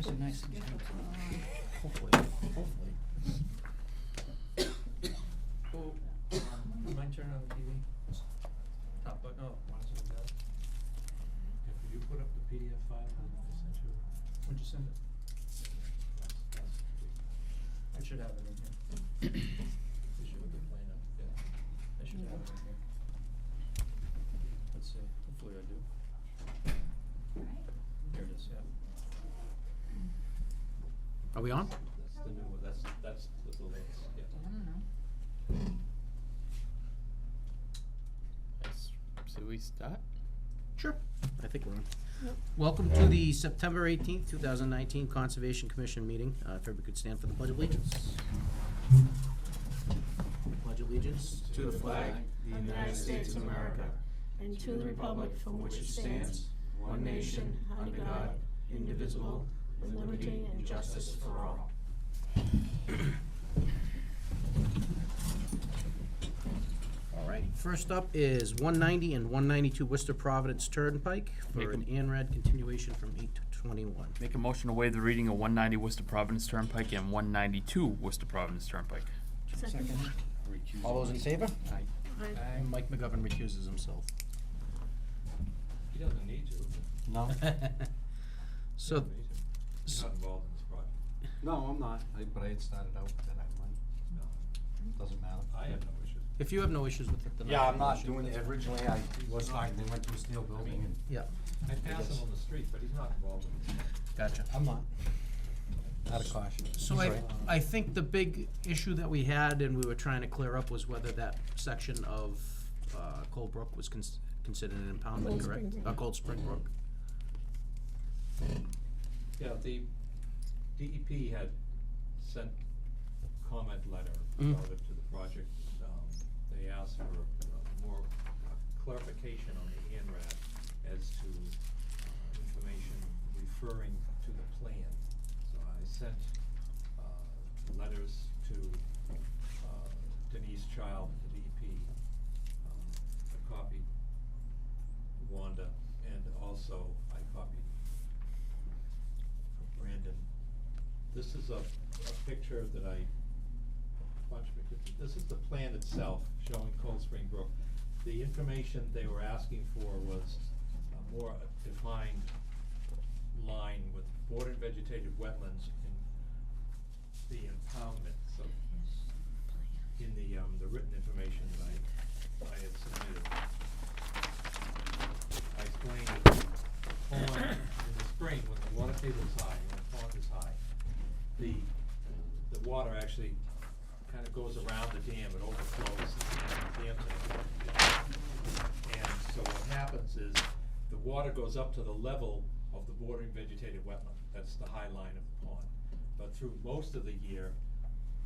Such a nice job. Hopefully. Oh, mind turning on the TV? Top button, oh, monitor the bell. Yeah, could you put up the PDF file that I sent you? When'd you send it? I should have it in here. You should have the plan up, yeah. I should have it in here. Let's see, hopefully I do. Here it is, yeah. Are we on? That's the new one, that's the latest, yeah. I don't know. So we start? Sure. I think we're on. Welcome to the September 18th, 2019 Conservation Commission meeting. If everybody could stand for the Pledge of Allegiance. Pledge allegiance to the flag of the United States of America, and to the republic from which it stands, one nation, under God, indivisible, with liberty and justice for all. All right, first up is 190 and 192 Worcester Providence Turnpike for an ANRAD continuation from 8/21. Make a motion to waive the reading of 190 Worcester Providence Turnpike and 192 Worcester Providence Turnpike. Second. All those in favor? Aye. Aye. And Mike McGovern recuses himself. He doesn't need to. No. He So, doesn't need to. He's not involved in this project. No, I'm not, but I had started out that I might, No, doesn't matter. I have no issues. if you have no issues with it, then Yeah, I I'm not have no doing it, issue. originally I was talking, they went to a steel building and. Yeah, I pass him on the street, but he's not involved in it. gotcha. I'm not. Out of caution. So I think the big issue that we had and we were trying to clear up was whether that section of Cold Brook was considered an impoundment, Cold correct? Spring Brook. Cold Spring Brook. Yeah, the DEP had sent a comment letter Mm. relative to the project. They asked for more clarification on the ANRAD as to information referring to the plan. So I sent letters to Denise Child, the DEP. I copied Wanda, and also I copied Brandon. This is a picture that this is the plan itself showing Cold Spring Brook. The information they were asking for was a more defined line with bordered vegetative wetlands in the impoundment. So in the written information that I had submitted, I explained that the pond in the spring, when the water table is high, when the pond is high, the water actually kind of goes around the dam, it overflows, and the dam's and so what happens is the water goes up to the level of the bordering vegetative wetland. That's the high line of the pond. But through most of the year,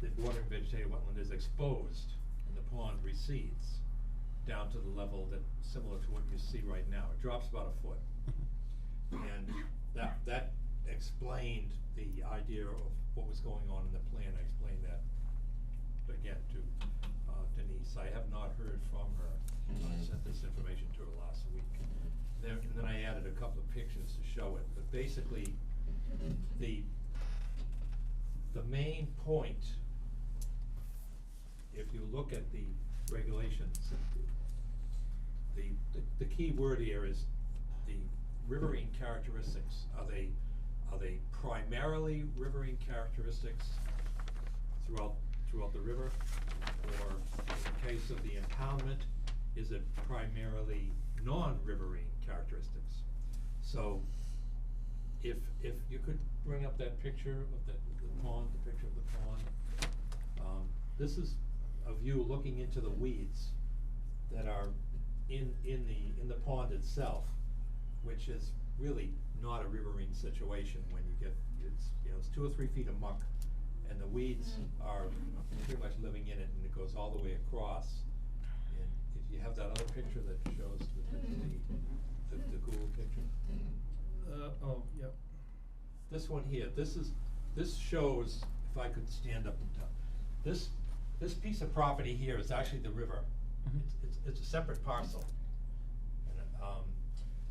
the bordering vegetative wetland is exposed and the pond recedes down to the level that similar to what you see right now. It drops about a foot. And that explained the idea of what was going on in the plan. I explained that again to Denise. I have not heard from her. I sent this information to her last week. And then I added a couple of pictures to show it. But basically, the main point, if you look at the regulations, the key word here is the riverine characteristics. Are they primarily riverine characteristics throughout the river, or in the case of the impoundment, is it primarily non-riverine characteristics? So if you could bring up that picture of the pond, the picture of the pond. This is a view looking into the weeds that are in the pond itself, which is really not a riverine situation when you get, it's 2 or 3 feet of muck, and the weeds are pretty much living in it, and it goes all the way across. And if you have that other picture that shows the Google picture. Oh, yep. This one here, this shows, if I could stand up and tell, this piece of property here is actually the river. It's a separate parcel.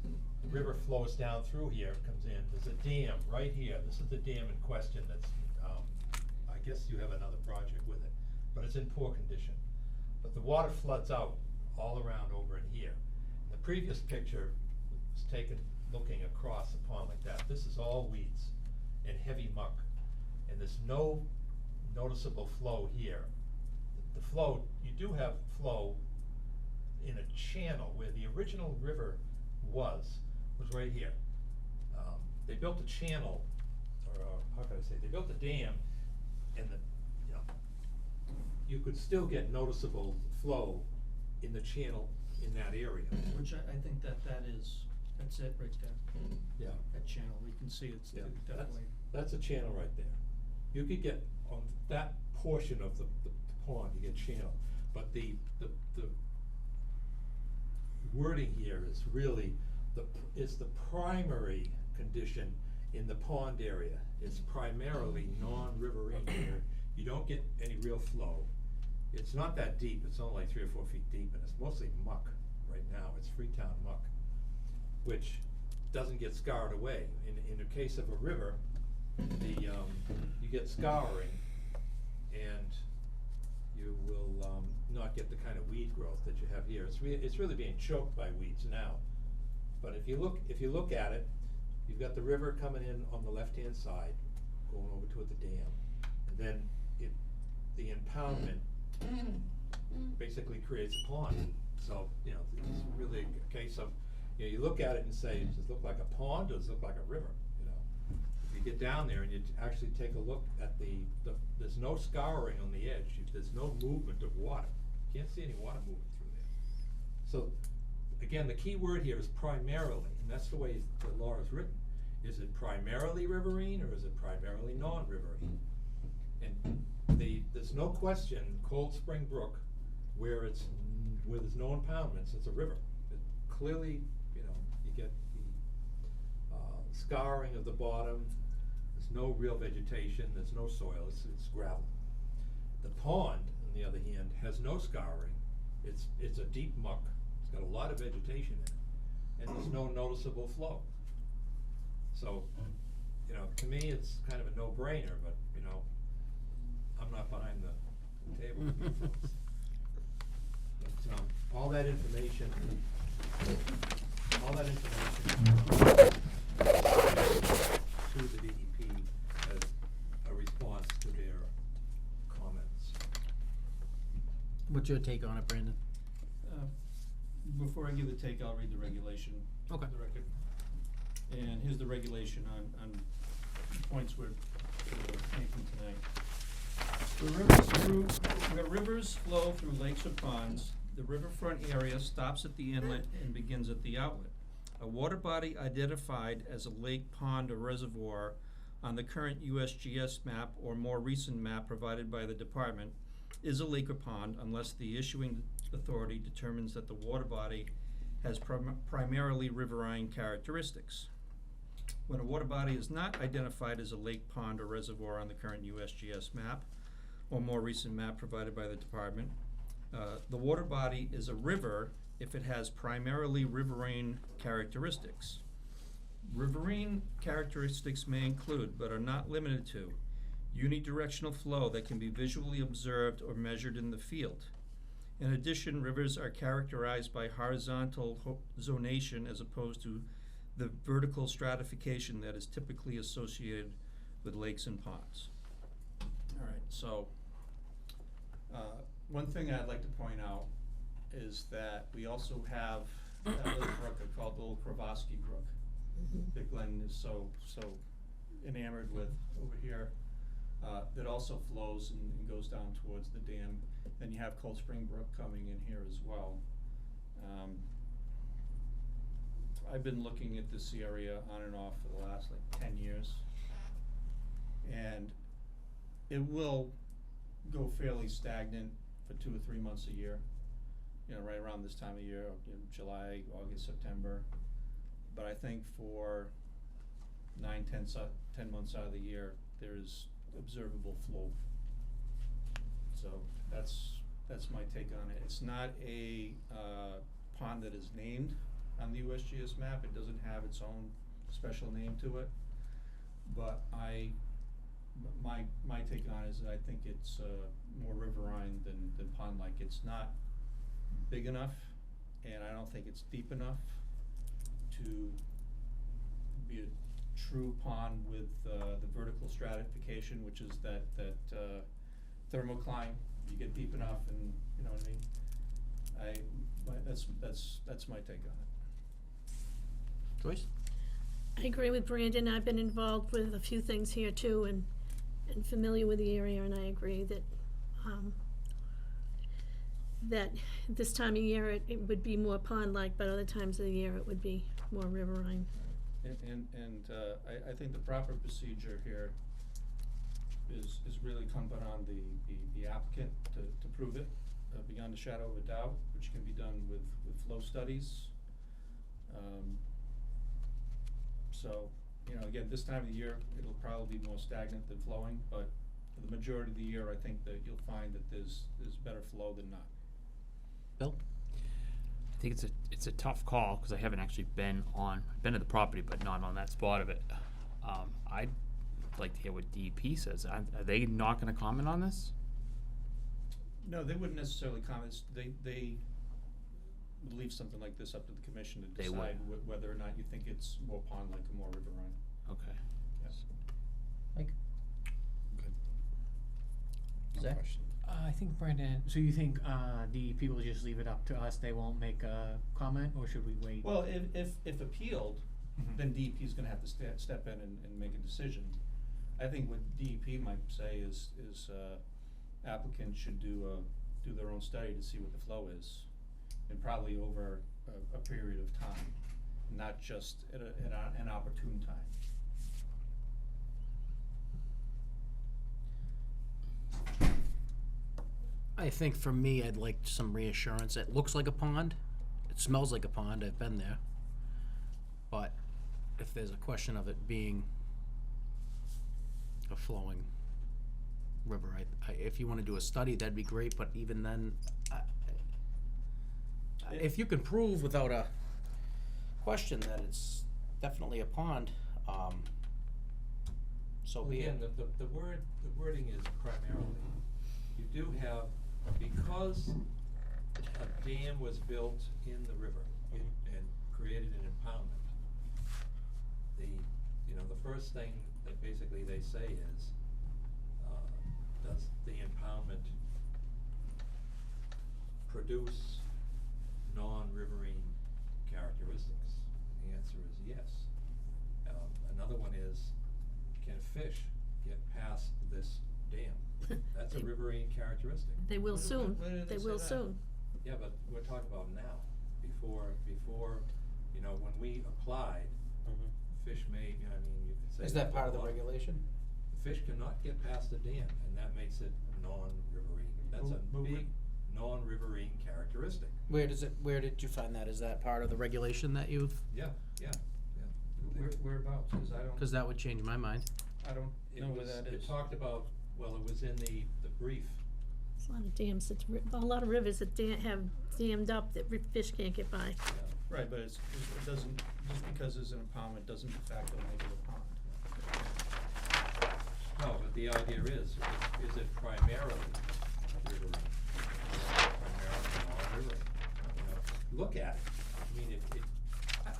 And river flows down through here, comes in, there's a dam right here, this is the dam in question that's, I guess you have another project with it, but it's in poor condition. But the water floods out all around over in here. The previous picture was taken looking across a pond like that. This is all weeds and heavy muck, and there's no noticeable flow here. The flow, you do have flow in a channel where the original river was right here. They built a channel, or how can I say, they built a dam, and you could still get noticeable flow in the channel in that area. Which I think that's it right there. Yeah. That channel, we can see it's Yeah, definitely. that's a channel right there. You could get on that portion of the pond, you get channel, but the wording here is really it's the primary condition in the pond area. It's primarily non-riverine here. You don't get any real flow. It's not that deep, it's only like 3 or 4 feet deep, and it's mostly muck right now. It's Freetown muck, which doesn't get scoured away. In the case of a river, you get scouring, and you will not get the kind of weed growth that you have here. It's really being choked by weeds now. But if you look at it, you've got the river coming in on the left-hand side, going over toward the dam, and then the impoundment basically creates a pond. So, it's really a case of, you look at it and say, does it look like a pond or does it look like a river? If you get down there and you actually take a look at there's no scouring on the edge, there's no movement of water. You can't see any water moving through there. So, again, the key word here is primarily, and that's the way the law is written. Is it primarily riverine or is it primarily non-riverine? And there's no question Cold Spring Brook, where there's no impoundments, it's a river. Clearly, you get the scouring of the bottom. There's no real vegetation. There's no soil. It's gravel. The pond, on the other hand, has no scouring. It's a deep muck. It's got a lot of vegetation in it, and there's no noticeable flow. So, to me, it's kind of a no-brainer. But I'm not behind the table with you folks. But, all that information to the DEP as a response to their comments. What's your take on it, Brandon? Before I give the take, I'll read the regulation. Okay. For the record. And here's the regulation on points we're making tonight. Where rivers flow through lakes or ponds, the riverfront area stops at the inlet and begins at the outlet. A water body identified as a lake, pond, or reservoir on the current USGS map or more recent map provided by the department is a lake or pond unless the issuing authority determines that the water body has primarily riverine characteristics. When a water body is not identified as a lake, pond, or reservoir on the current USGS map or more recent map provided by the department, the water body is a river if it has primarily riverine characteristics. Riverine characteristics may include, but are not limited to, unidirectional flow that can be visually observed or measured in the field. In addition, rivers are characterized by horizontal zonation as opposed to the vertical stratification that is typically associated with lakes and ponds. All right, so one thing I'd like to point out is that we also have that little brook called the Little Kravosky Brook that Glenn is so enamored with over here, that also flows and goes down towards the dam. Then you have Cold Spring Brook coming in here as well. I've been looking at this area on and off for the last 10 years, and it will go fairly stagnant for 2 or 3 months a year, right around this time of year, July, August, September. But I think for 9, 10 months out of the year, there's observable flow. So that's my take on it. It's not a pond that is named. on the USGS map. It doesn't have its own special name to it. But my take on it is that I think it's more riverine than pond-like. It's not big enough, and I don't think it's deep enough to be a true pond with the vertical stratification, which is that thermocline. You get deep enough, and you know what I mean. That's my take on it. Joyce? I agree with Brandon. I've been involved with a few things here too, and familiar with the area, and I agree that, that this time of year it would be more pond-like, but other times of the year it would be more riverine. I think the proper procedure here is really incumbent on the applicant to prove it beyond a shadow of a doubt, which can be done with flow studies. So, you know, again, this time of the year, it'll probably be more stagnant than flowing, but for the majority of the year, I think that you'll find that there's better flow than not. Bill? I think it's a tough call, because I haven't actually been to the property, but not on that spot of it. I'd like to hear what DEP says. Are they not gonna comment on this? No, they wouldn't necessarily comment. They would leave something like this up to the commission to They would. decide whether or not you think it's more pond-like or more riverine. Okay. Yes. Mike? No Zach? question. I think Brandon, so you think DEP will just leave it up to us, they won't make a comment, or should we wait? Well, if appealed, Mhm. then DEP is gonna have to step in and make a decision. I think what DEP might say is applicants should do their own study to see what the flow is, and probably over a period of time, not just at an opportune time. I think for me, I'd like some reassurance. It looks like a pond. It smells like a pond. I've been there. But if there's a question of it being a flowing river, if you want to do a study, that'd be great. But even then, if you can prove without a question that it's definitely a pond, so be it. Again, the wording is primarily, you do have, because a dam was built in the river and created an impoundment, the first thing that basically they say is, does the impoundment produce non-riverine characteristics? And the answer is yes. Another one is, can fish get past this dam? That's a riverine characteristic. They will soon, Where did they say will that? soon. Yeah, but we're talking about now, before, when we applied, fish may, you could say. Is that part of the well, regulation? the fish cannot get past the dam, and that makes it non-riverine. That's a big non-riverine characteristic. Where did you find that? Is that part of the regulation that you've? Yeah. Whereabouts? Because I don't. Because that would change my mind. I don't It know where was, that is. it talked about, well, it was in the brief. There's a lot of dams, a lot of rivers that have dammed up that fish can't get by. Yeah. Right, but it doesn't, just because there's an impoundment doesn't de facto make it a pond. No, but the idea is it primarily riverine? Primarily non-riverine? Look at it. I mean, it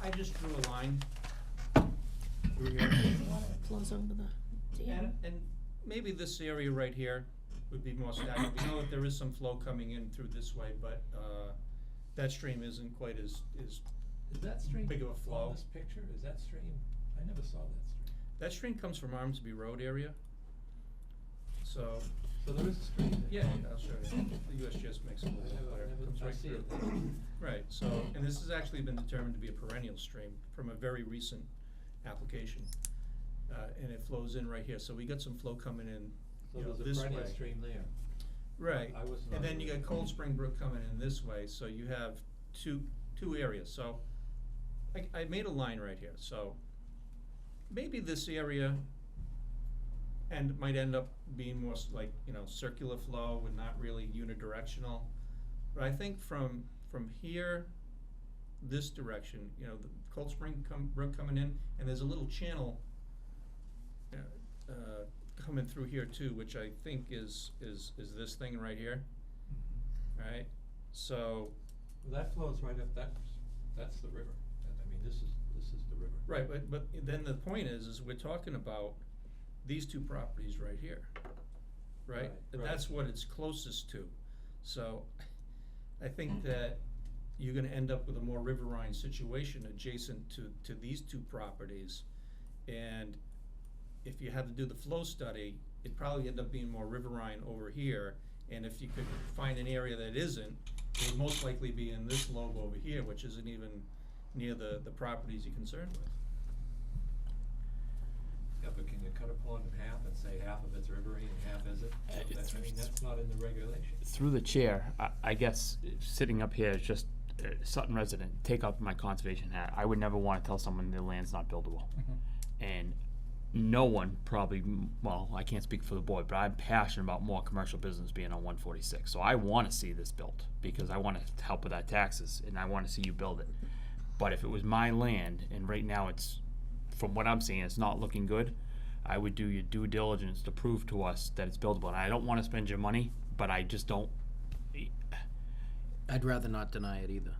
I just drew a line through here. Water flows over the dam. And maybe this area right here would be more stagnant. We know that there is some flow coming in through this way, but, that stream isn't quite as is that stream big of a flow. on this picture? Is that stream? I never saw that stream. That stream comes from Armsby Road area. So, So there is a stream there. yeah, I'll show you. The USGS makes it a little clear. Comes I right see through. it there. Right, so, and this has actually been determined to be a perennial stream from a very recent application. And it flows in right here, so we got some flow coming in, So you know, there's this a way. perennial stream there. Right, I was not and then you aware. got Cold Spring Brook coming in this way, so you have two areas, so I made a line right here, so maybe this area might end up being more like, circular flow and not really unidirectional. But I think from here this direction, you know, the Cold Spring brook coming in, and there's a little channel coming through here too, which I think is this thing right here, right? So. Well, that flows right up, that's the river. I mean, this is the river. Right, but then the point is we're talking about these two properties right here, right? And that's what it's closest to. So I think that you're gonna end up with a more riverine situation adjacent to these two properties. And if you had to do the flow study, it'd probably end up being more riverine over here. And if you could find an area that isn't, it would most likely be in this lobe over here, which isn't even near the properties you're concerned with. Yeah, but can you cut a pond in half and say half of it's riverine and half isn't? I mean, that's not in the regulations. Through the chair, I guess sitting up here as just a Sutton resident, take off my conservation hat. I would never want to tell someone their land's not buildable. And no one probably, well, I can't speak for the board, but I'm passionate about more commercial business being on 146. So I want to see this built because I want to help with our taxes and I want to see you build it. But if it was my land and right now it's, from what I'm seeing, it's not looking good, I would do your due diligence to prove to us that it's buildable. And I don't want to spend your money, but I just don't. I'd rather not deny it either.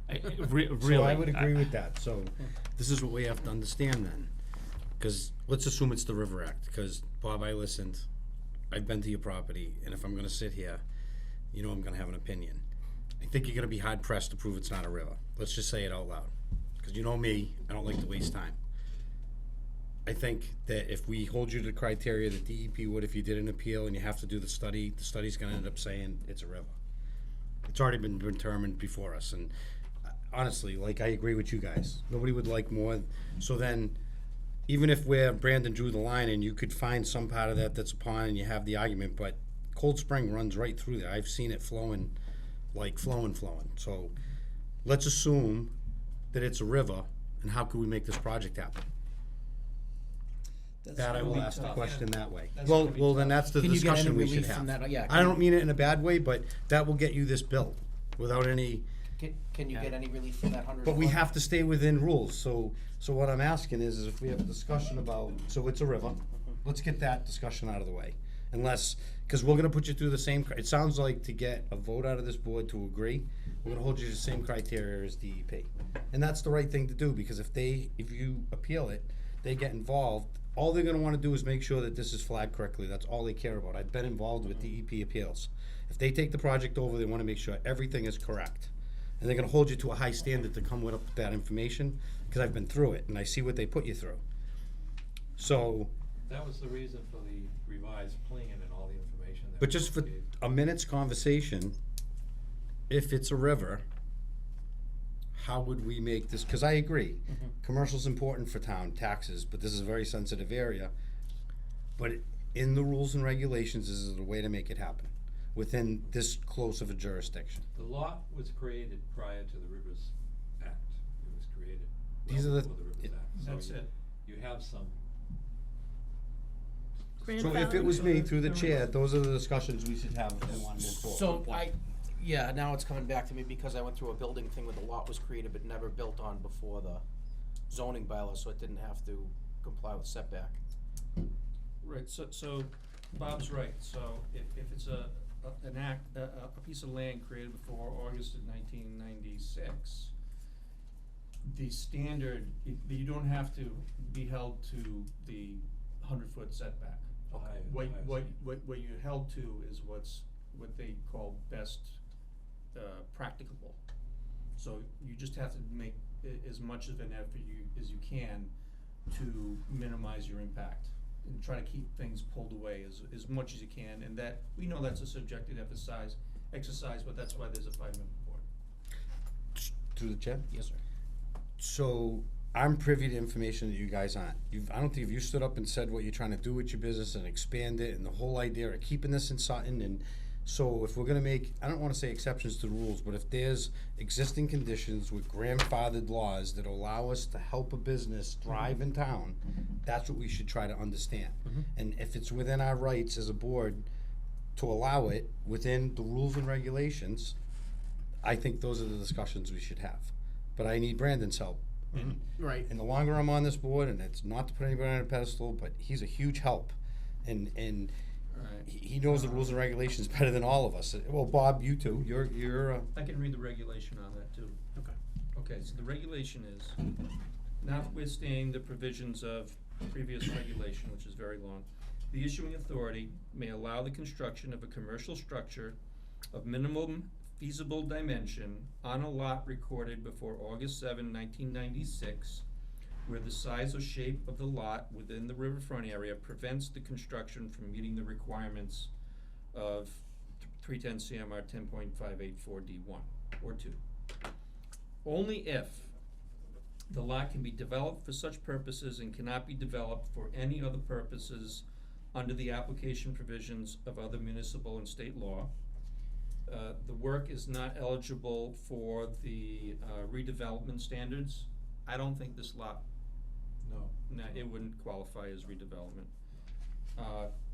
Really. So I would agree with that. So this is what we have to understand then. Because let's assume it's the River Act, because Bob, I listened, I've been to your property, and if I'm gonna sit here, you know I'm gonna have an opinion. I think you're gonna be hard pressed to prove it's not a river. Let's just say it out loud. Because you know me, I don't like to waste time. I think that if we hold you to the criteria that DEP would if you did an appeal and you have to do the study's gonna end up saying it's a river. It's already been determined before us, and honestly, like, I agree with you guys. Nobody would like more, so then, even if where Brandon drew the line and you could find some part of that that's a pond and you have the argument, but Cold Spring runs right through there. I've seen it flowing, like flowing. So let's assume that it's a river, and how could we make this project happen? That I will ask the question that way. Well, then that's the Can you get any discussion we should relief from have. that? Yeah, I don't mean it in a bad way, but that will get you this built without any. Can you get any relief from that 100? But we have to stay within rules, so what I'm asking is if we have a discussion about, so it's a river, let's get that discussion out of the way. Unless, because we're gonna put you through the same, it sounds like to get a vote out of this board to agree, we're gonna hold you to the same criteria as DEP. And that's the right thing to do, because if you appeal it, they get involved, all they're gonna wanna do is make sure that this is flagged correctly, that's all they care about. I've been involved with DEP appeals. If they take the project over, they wanna make sure everything is correct. And they're gonna hold you to a high standard to come with that information, because I've been through it, and I see what they put you through. So, That was the reason for the revised plan and all the information that. but just for gave. a minute's conversation, if it's a river, how would we make this, because I agree, commercial's important for town, taxes, but this is a very sensitive area. But in the rules and regulations, this is a way to make it happen, within this close of a jurisdiction. The lot was created prior to the Rivers Act. It was created These well are the- before the Rivers Act. That's So it. you have some. So if it was me, through the chair, those are the discussions we should have if we want to move forward. So now it's coming back to me because I went through a building thing where the lot was created but never built on before the zoning bylaw, so it didn't have to comply with setback. Right, so Bob's right. So if it's a piece of land created before August of 1996, the standard, you don't have to be held to the 100-foot setback. Okay. What you're held to is what they call best practicable. So you just have to make as much of an effort as you can to minimize your impact and try to keep things pulled away as much as you can. And that, we know that's a subjective exercise, but that's why there's a 5-member board. Through the chair? Yes, sir. So I'm privy to information that you guys aren't. I don't think if you stood up and said what you're trying to do with your business and expand it and the whole idea of keeping this in Sutton, and so if we're gonna make, I don't wanna say exceptions to the rules, but if there's existing conditions with grandfathered laws that allow us to help a business thrive in town, that's what we should try to understand. And if it's within our rights as a board to allow it within the rules and regulations, I think those are the discussions we should have. but I need Brandon's help. And, Right. and the longer I'm on this board, and it's not to put anybody on a pedestal, but he's a huge help. And Right. he knows the rules and regulations better than all of us. Well, Bob, you too. You're I can read the regulation on that too. Okay. Okay, so the regulation is, notwithstanding the provisions of previous regulation, which is very long, the issuing authority may allow the construction of a commercial structure of minimum feasible dimension on a lot recorded before August 7, 1996, where the size or shape of the lot within the riverfront area prevents the construction from meeting the requirements of 310 CMR 10.584 D1 or 2. Only if the lot can be developed for such purposes and cannot be developed for any other purposes under the application provisions of other municipal and state law. The work is not eligible for the redevelopment standards. I don't think this lot, it wouldn't qualify as redevelopment.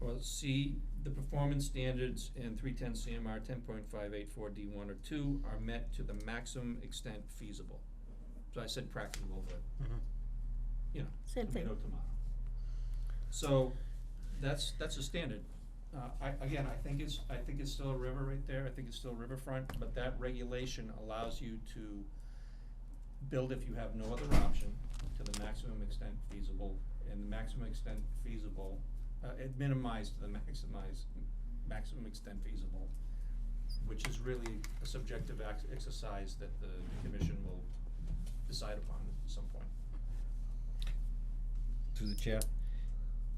Or C, the performance standards in 310 CMR 10.584 D1 or 2 are met to the maximum extent feasible. So I said practicable, but, you know, Same thing. tomato. So, that's a standard. I think it's still a river right there, I think it's still riverfront, but that regulation allows you to build if you have no other option to the maximum extent feasible, and the maximum extent feasible, it minimized to the maximum extent feasible, which is really a subjective exercise that the commission will decide upon at some point. through the chair.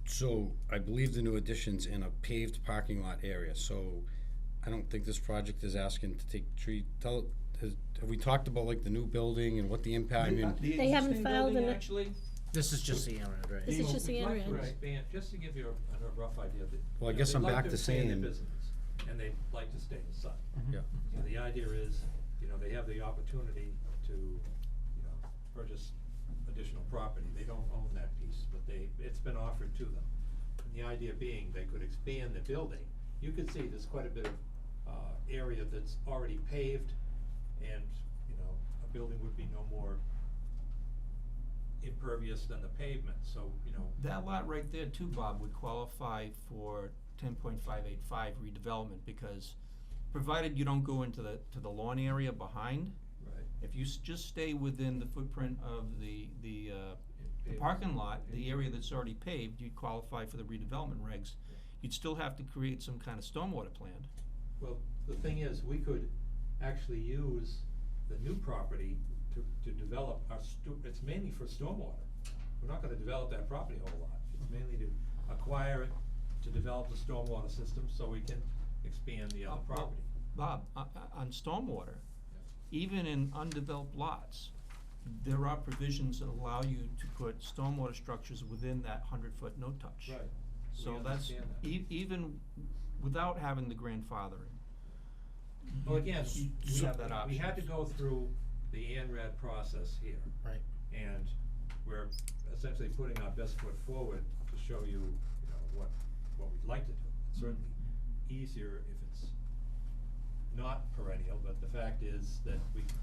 So I believe the new addition's in a paved parking lot area, so I don't think this project is asking to take have we talked about like the new building and what the impact, I mean, The They haven't existing filed building an- actually, This is just the ANRAD, right? This is just the We'd like to area. expand, just to give you a rough idea. Well, I guess I'm back to saying- They'd like to expand their business, and they'd like to stay in Sutton. yeah. So the idea is, they have the opportunity to, purchase additional property. They don't own that piece, but it's been offered to them. And the idea being, they could expand the building. You could see there's quite a bit of, area that's already paved, and, a building would be no more impervious than the pavement, so, that lot right there too, Bob, would qualify for 10.585 redevelopment, because provided you don't go into the lawn area behind, Right. if you just stay within the footprint of the parking lot, the area that's already paved, you'd qualify for the redevelopment regs. You'd still have to create some kind of stormwater plan. Well, the thing is, we could actually use the new property to develop it's mainly for stormwater. We're not gonna develop that property a whole lot. It's mainly to acquire it, to develop the stormwater system, so we can expand the other Well, property. Bob, on stormwater, even in undeveloped lots, there are provisions that allow you to put stormwater structures within that 100-foot no-touch. Right. So We that's, understand that. even without having the grandfathering. Well, again, You have that option. we had to go through the ANRAD process here. Right. And we're essentially putting our best foot forward to show you, what we'd like to do. It's certainly easier if it's not perennial, but the fact is that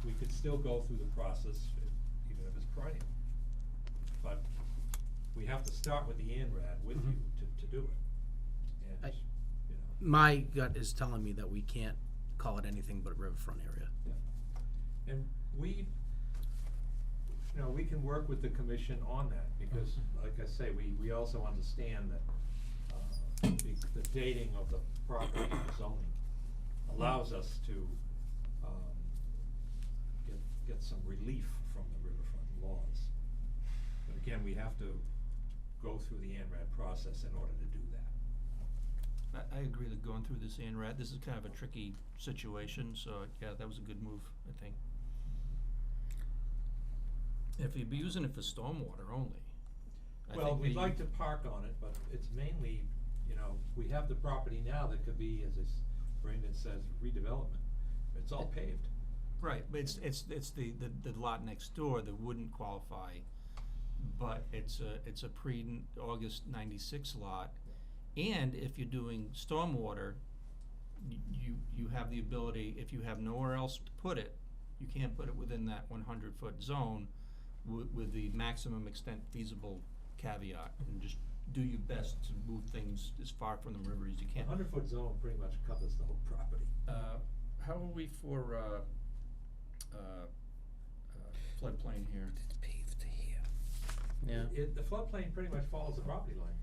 we could still go through the process even if it's perennial. But we have to start with the ANRAD with you to do it. And, My gut is telling me that we can't call it anything but a riverfront area. And we can work with the commission on that, because, like I say, we also understand that, the dating of the property and the zoning allows us to, get some relief from the riverfront laws. But again, we have to go through the ANRAD process in order to do that. I agree that going through this ANRAD, this is kind of a tricky situation, so yeah, that was a good move, I think. If you'd be using it for stormwater only, I Well, think we'd that like to park on it, but it's mainly, we have the property now that could be, as Brandon says, redevelopment. It's all paved. Right, but it's the lot next door that wouldn't qualify, but it's a pre-August 96 lot. And if you're doing stormwater, you have the ability, if you have nowhere else to put it, You can't put it within that 100-foot zone with the maximum extent feasible caveat, and just do your best to move things as far from the river as you A can. 100-foot zone pretty much covers the whole property. How are we for floodplain here? It's paved to here. Yeah. The floodplain pretty much follows the property line.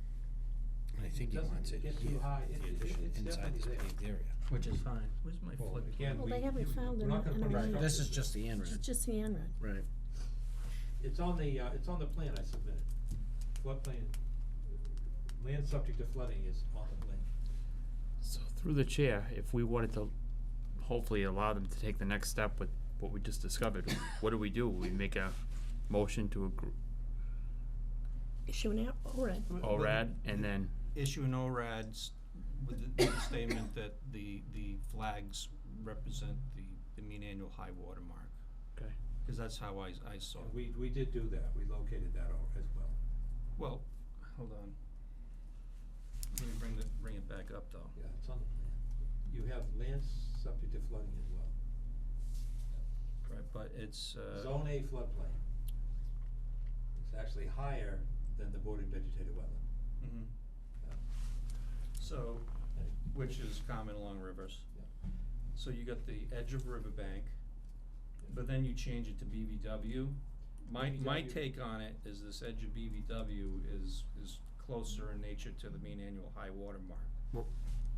I think he Doesn't wants it get too here, high. the addition It's inside definitely this there. paved area. Which is fine. Where's my Well, flood? again, Well, they haven't found we're not gonna an put array. This is structures just the end. It's just the Enron. Right. It's on the plan I submitted. Floodplain, land subject to flooding is on the plan. So through the chair, if we wanted to hopefully allow them to take the next step with what we just discovered, what do? We make a motion to agree, Issue an ORAD. ORAD, and then, Issue an ORADs with the statement that the flags represent the mean annual high water mark. okay. Because that's how I saw And it. we did do that. We located that as well. Well, hold on. Let me bring it back up though. Yeah, it's on the plan. You have land subject to flooding as well. Right, but it's, Zone A floodplain. It's actually higher than the bordering vegetated wetland. mhm. Yeah. So, which is common along rivers. Yeah. So you got the edge of riverbank, but then you change it to BVW. My BVW. take on it is this edge of BVW is closer in nature to the mean annual high water mark.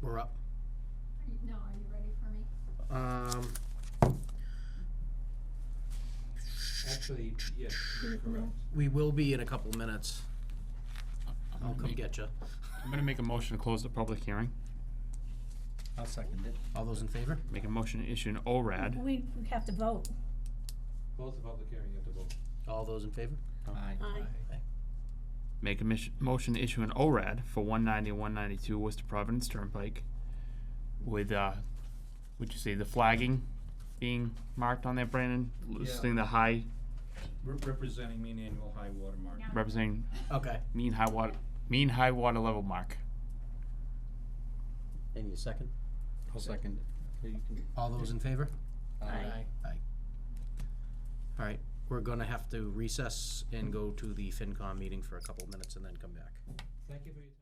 We're up. No, are you ready for me? Actually, yes, you're correct. We will be in a couple minutes. I'm I'll gonna come make- get you. I'm gonna make a motion to close the public hearing. I'll second it. All those in favor? Make a motion to issue an ORAD. We have to vote. Close the public hearing, you have to vote. All those in favor? Aye. Aye. Make a motion to issue an ORAD for 190 and 192 Worcester Providence Turnpike with, would you say, the flagging being marked on there, Brandon? Listing the high, Representing mean annual high water mark. representing Okay. mean high water level mark. And you second? I'll second it. All those in favor? Aye. Aye. All right, we're gonna have to recess and go to the FinCom meeting for a couple minutes and then come back. Thank you for your time.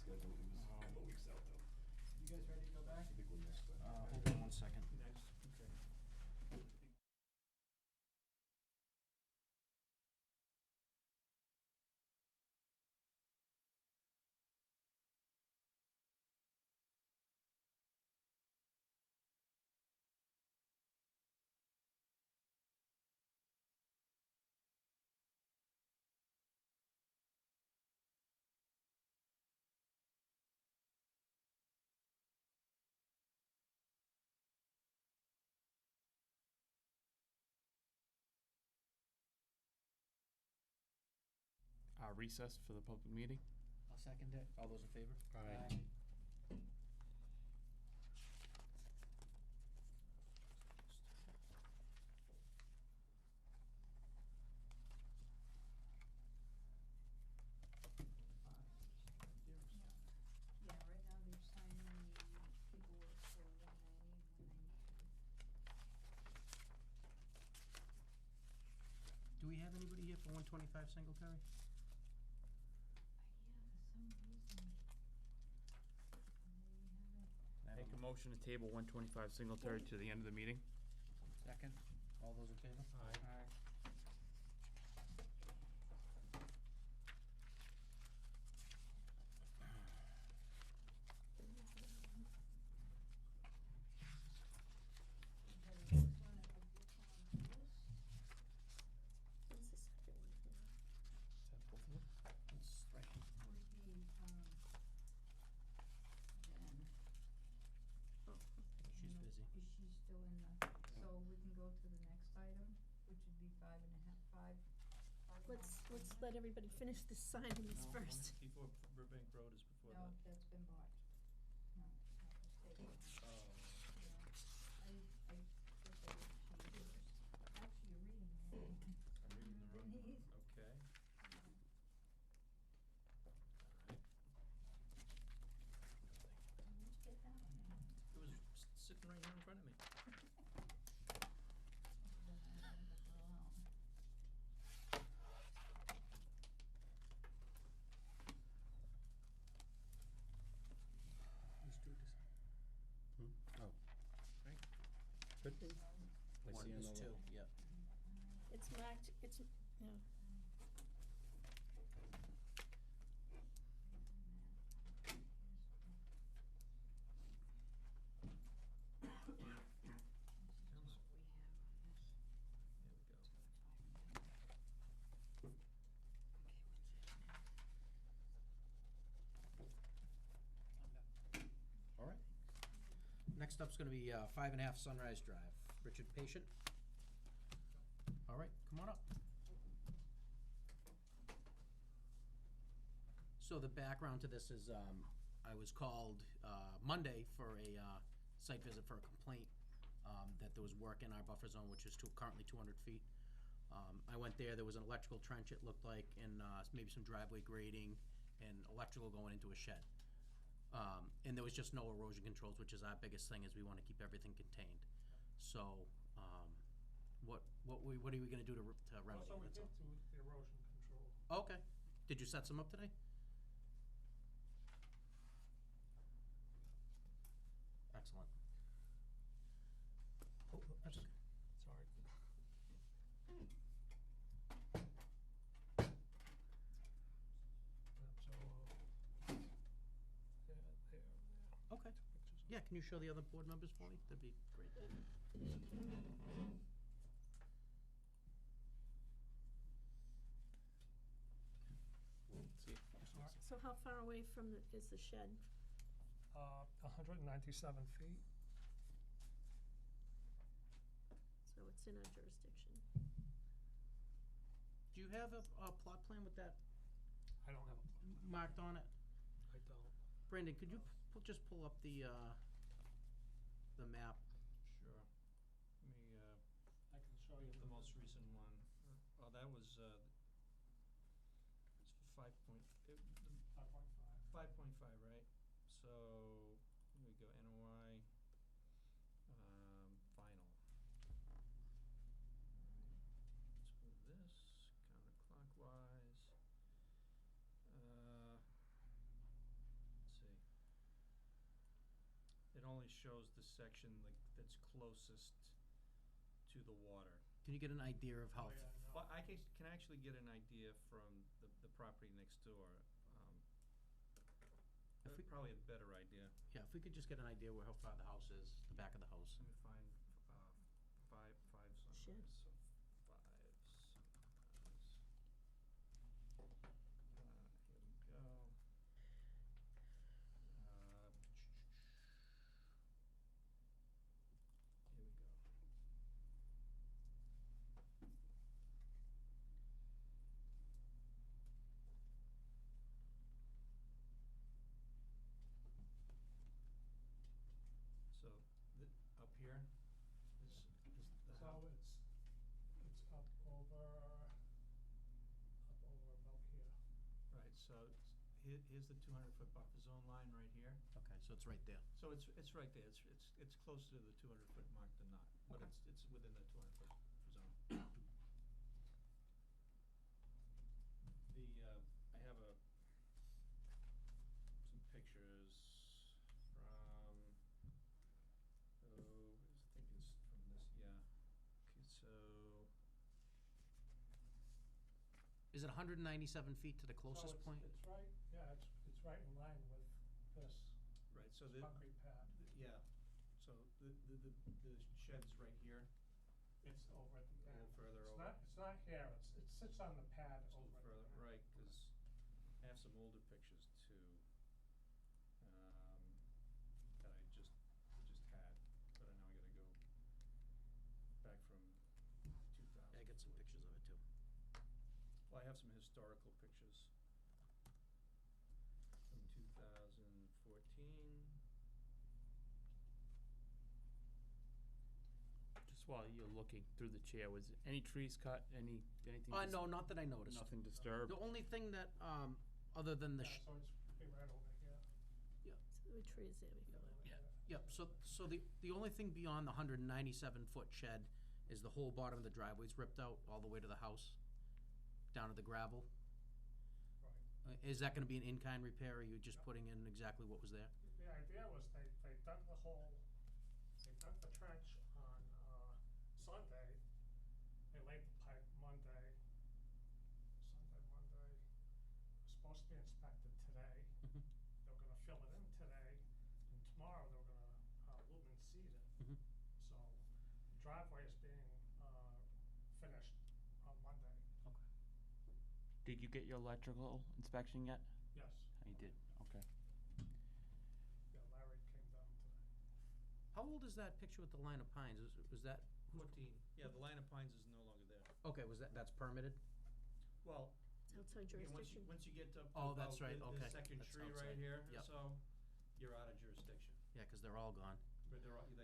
schedule, he was a couple weeks out though. You guys ready to go back? I think we're next then. Hold on one second. Next, okay. Recess for the public meeting. I'll second it. All those in favor? Aye. Yeah, right now they're signing the paperwork for 190 and 192. Do we have anybody here for 125 Singletary? Yeah, for some reason. They haven't. Make a motion to table 125 Singletary to the end of the meeting. Second. All those in favor? Aye. The next one that would be on the list What's the second one here? Is that both of them? It's right here. would be, Jen. Oh, She's And busy. Is she still in the, so we can go to the next item, which would be 5.5. let's let everybody finish this signing this No, first. Before Burbank Road is before that. No, that's been botched. No, that was taken. Oh. Yeah. I guess I didn't change yours. Actually, you're reading the wrong one. I'm reading the wrong Underneath. one, okay. Where'd you get that one? It was sitting right here in front of me. Let's do this. Oh. Right. Could be. I One see is another two, one. yeah. It's marked, yeah. There we go. All right. Next up's gonna be 5.5 Sunrise Drive. Richard Patient. All right, come on up. So the background to this is, I was called Monday for a site visit for a complaint that there was work in our buffer zone, which is currently 200 feet. I went there was an electrical trench, it looked like, and maybe some driveway grading and electrical going into a shed. And there was just no erosion controls, which is our biggest thing, is we wanna keep everything contained. So, what are we gonna do to remedy it? Also, we That's did all. do the erosion control. Okay. Did you set some up today? Excellent. Oh, that's okay. Sorry. So, yeah, there. Okay. Pictures of- Yeah, can you show the other board members for me? That'd be great. See. So how far away from is the shed? 197 feet. So it's in our jurisdiction. Do you have a plot plan with that I don't have a, marked on it? I don't. Brandon, could you just pull up the map? Sure. Let me, I can show you the most recent one. Oh, that was, it's 5.5, 5.5. right? So, here we go, NOI, final. Let's move this counterclockwise. only shows the section that's closest to the water. Can you get an idea of how, Oh, yeah, no. Well, I can actually get an idea from the property next door. If we- Probably a better idea. yeah, if we could just get an idea where, how far the house is, the back of the house. Let me find, five sunrise, Shed. so five sunrise. Here we go. Here we go. So, up here is the So house. it's up over about here. Right, so here's the 200-foot buffer zone line right here. Okay, so it's right there. So it's right there, it's closer to the 200-foot mark than not, but Okay. it's within the 200-foot zone. I have some pictures from, I think it's from this, yeah. Okay, so, Is it 197 feet to the So closest it's- point? It's right, yeah, it's right in line with this right, so the, concrete pad. yeah, so the shed's right here. It's over at the A end. little further It's over. not here, it sits on the pad It's a over little at the further, end. right, cause I have some older pictures too, that I just had, but I know I gotta go back from 2000. Yeah, I got some pictures of it too. Well, I have some historical pictures from 2014. Just while you're looking through the chair, was any trees cut, anything? No, not that I noticed. Nothing disturbed? The only thing that, other than the, Yeah, so it's pretty right over here. So the trees there before. yeah, yep, so the only thing beyond the 197-foot shed is the whole bottom of the driveway's ripped out all the way to the house, down to the gravel. Right. Is that gonna be an in-kind repair, or are you just putting in exactly what was there? The idea was they dug the hole, they dug the trench on, Sunday, they laid the pipe Monday, Monday, it was supposed to be inspected today. Mhm. They were gonna fill it in today, and tomorrow they were gonna, lumen seed it. Mhm. So, the driveway is being, finished on Monday, Okay. Did you get your electrical inspection yet? yes. You did, okay. Yeah, Larry came down today. How old is that picture with the line of pines? Was that? 14, yeah, the line of pines is no longer there. Okay, that's permitted? Well, It's outside again, jurisdiction. once you get up to Oh, that's about right, okay, the second that's tree outside. right here, or Yep. so, you're out of jurisdiction, Yeah, 'cause they're all gone. but they are, and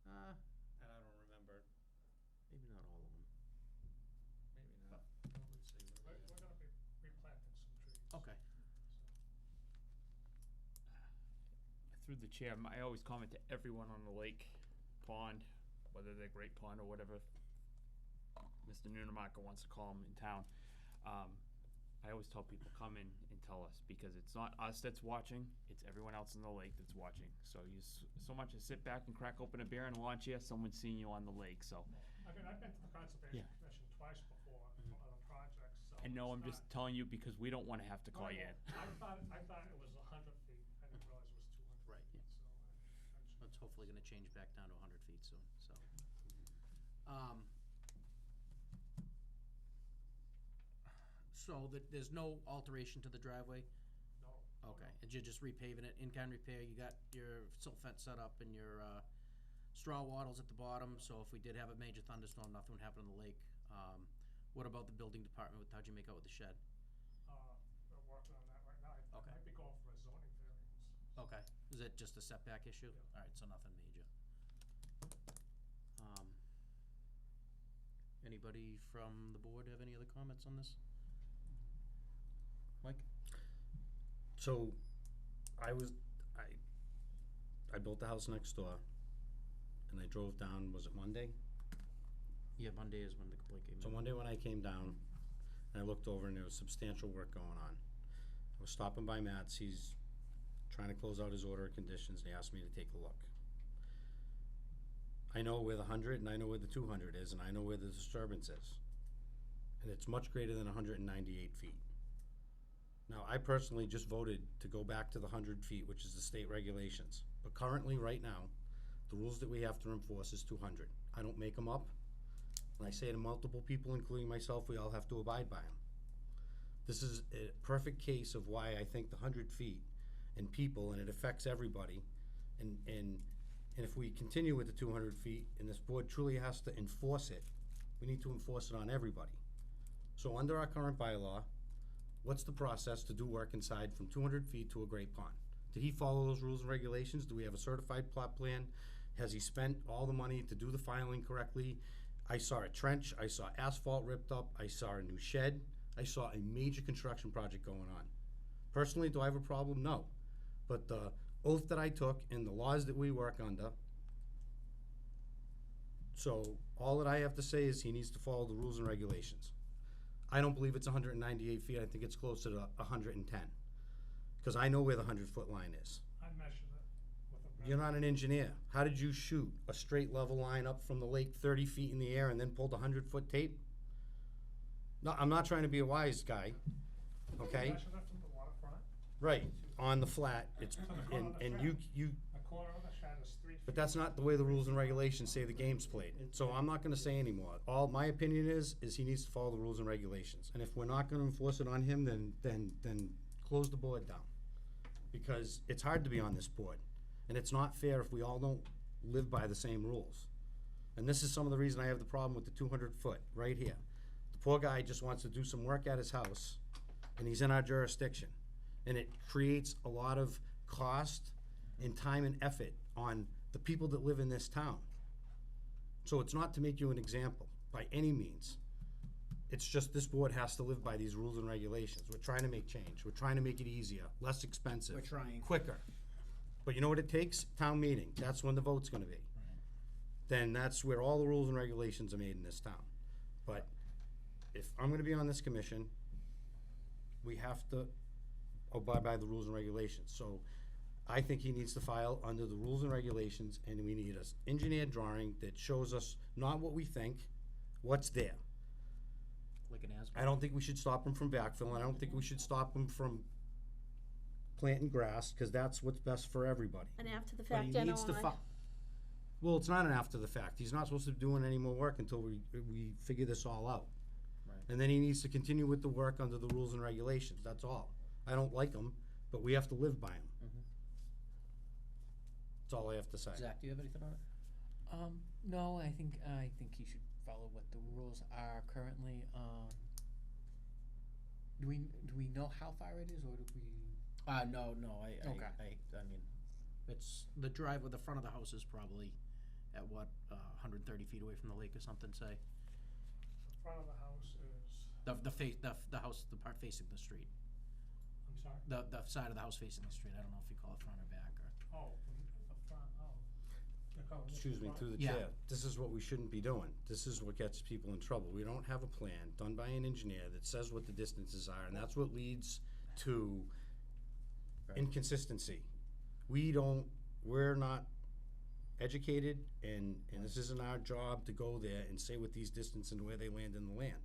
I don't remember, Maybe not all of them. maybe not. Well, let's see. what do we We're have? gonna be replanting some trees. Okay. So. Through the chair, I always comment to everyone on the lake, pond, whether they're Great Pond or whatever Mr. Nunemacher wants to call them in town. I always tell people, come in and tell us, because it's not us that's watching, it's everyone else in the lake that's watching. So you so much as sit back and crack open a beer and lawn chair, someone's seeing you on the lake, so. I mean, I've been to the Conservation Yeah. Commission twice before for other projects, so. And no, it's I'm just not- telling you because we don't wanna have to call you in. I thought it was 100 feet, I didn't realize it was 200 Right. feet, so I. It's hopefully gonna change back down to 100 feet soon, so. So there's no alteration to the driveway? No. Okay, and you're just repaving it, in-kind repair, you got your silt fence set up and your, straw wattles at the bottom, so if we did have a major thunderstorm, nothing would happen on the lake. What about the building department, how'd you make out with the shed? We're working on that right now, I Okay. might be going for a zoning variance. Okay, is it just a setback issue? Yeah. Alright, so nothing major. Anybody from the board have any other comments on this? Mike? So, I built the house next door, and I drove down, was it Monday? Yeah, Monday is when the complaint came in. So one day when I came down, and I looked over and there was substantial work going on. I was stopping by Matt's, he's trying to close out his order of conditions, and he asked me to take a look. I know where the 100 and I know where the 200 is, and I know where the disturbance is. And it's much greater than 198 feet. Now, I personally just voted to go back to the 100 feet, which is the state regulations. But currently, right now, the rules that we have to enforce is 200. I don't make them up. When I say to multiple people, including myself, we all have to abide by them. This is a perfect case of why I think the 100 feet and people, and it affects everybody. And if we continue with the 200 feet, and this board truly has to enforce it, we need to enforce it on everybody. So under our current bylaw, what's the process to do work inside from 200 feet to a great pond? Did he follow those rules and regulations? Do we have a certified plot plan? Has he spent all the money to do the filing correctly? I saw a trench, I saw asphalt ripped up, I saw a new shed, I saw a major construction project going on. Personally, do I have a problem? No. But the oath that I took and the laws that we work under, so all that I have to say is he needs to follow the rules and regulations. I don't believe it's 198 feet, I think it's closer to 110. Because I know where the 100-foot line is. I measured it with a. You're not an engineer. How did you shoot a straight level line up from the lake 30 feet in the air and then pulled 100-foot tape? No, I'm not trying to be a wise guy, okay? I measured it from the waterfront. Right, on the flat, it's, and you, The corner of the shed is 3 feet. but that's not the way the rules and regulations say the game's played. So I'm not gonna say anymore. All my opinion is he needs to follow the rules and regulations. And if we're not gonna enforce it on him, then close the board down. Because it's hard to be on this board. And it's not fair if we all don't live by the same rules. And this is some of the reason I have the problem with the 200 foot, right here. The poor guy just wants to do some work at his house, and he's in our jurisdiction. And it creates a lot of cost and time and effort on the people that live in this town. So it's not to make you an example, by any means. It's just this board has to live by these rules and regulations. We're trying to make change. We're trying to make it easier, less expensive. We're trying. Quicker. But you know what it takes? Town meeting. That's when the vote's gonna be. Then that's where all the rules and regulations are made in this town. But if I'm gonna be on this commission, we have to abide by the rules and regulations. So I think he needs to file under the rules and regulations, and we need an engineered drawing that shows us not what we think, what's there. Like an asphalt. I don't think we should stop him from backfilling. I don't think we should stop him from planting grass, because that's what's best for everybody. And after the But he fact, needs to NOI. Well, it's not an after the fact. He's not supposed to be doing any more work until we figure this all out. Right. And then he needs to continue with the work under the rules and regulations, that's all. I don't like them, but we have to live by them. That's all I have to say. Zach, do you have anything on it? No, I think he should follow what the rules are currently. Do we know how far it is, or do we? No, Okay. I mean, it's, the drive with the front of the house is probably at what, 130 feet away from the lake or something, say? The front of the house is, The house, the part facing the street. I'm sorry? The side of the house facing the street, I don't know if you call it front or back or. Oh, the front, oh. You're calling this Excuse the me, front. through the Yeah. chair. This is what we shouldn't be doing. This is what gets people in trouble. We don't have a plan done by an engineer that says what the distances are, and that's what leads to Right. inconsistency. We're not educated, and this isn't our job to go there and say what these distances and where they land in the land.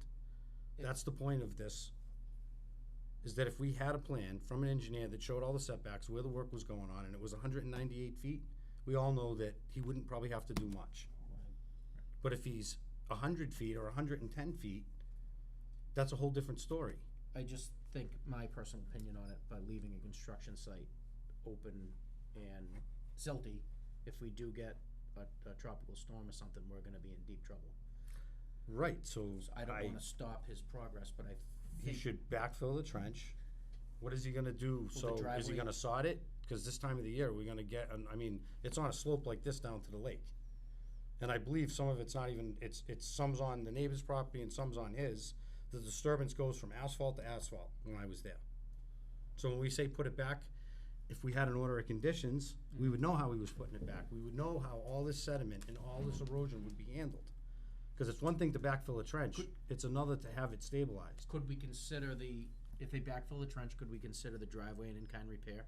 That's the point of this, is that if we had a plan from an engineer that showed all the setbacks, where the work was going on, and it was 198 feet, we all know that he wouldn't probably have to do much. But if he's 100 feet or 110 feet, that's a whole different story. I just think my personal opinion on it, by leaving a construction site open and silty, if we do get a tropical storm or something, we're gonna be in deep trouble. Right, so So I don't wanna stop his progress, but I he think, should backfill the trench. What is he gonna do? the So is he driveway- gonna sod it? Cause this time of the year, we're gonna get, I mean, it's on a slope like this down to the lake. And I believe some of it's not even, it's some's on the neighbor's property and some's on his. The disturbance goes from asphalt to asphalt when I was there. So when we say put it back, if we had an order of conditions, we would know how he was putting it back. We would know how all this sediment and all this erosion would be handled. Cause it's one thing to backfill a trench, it's another to have it stabilized. could we consider if they backfill the trench, could we consider the driveway an in-kind repair?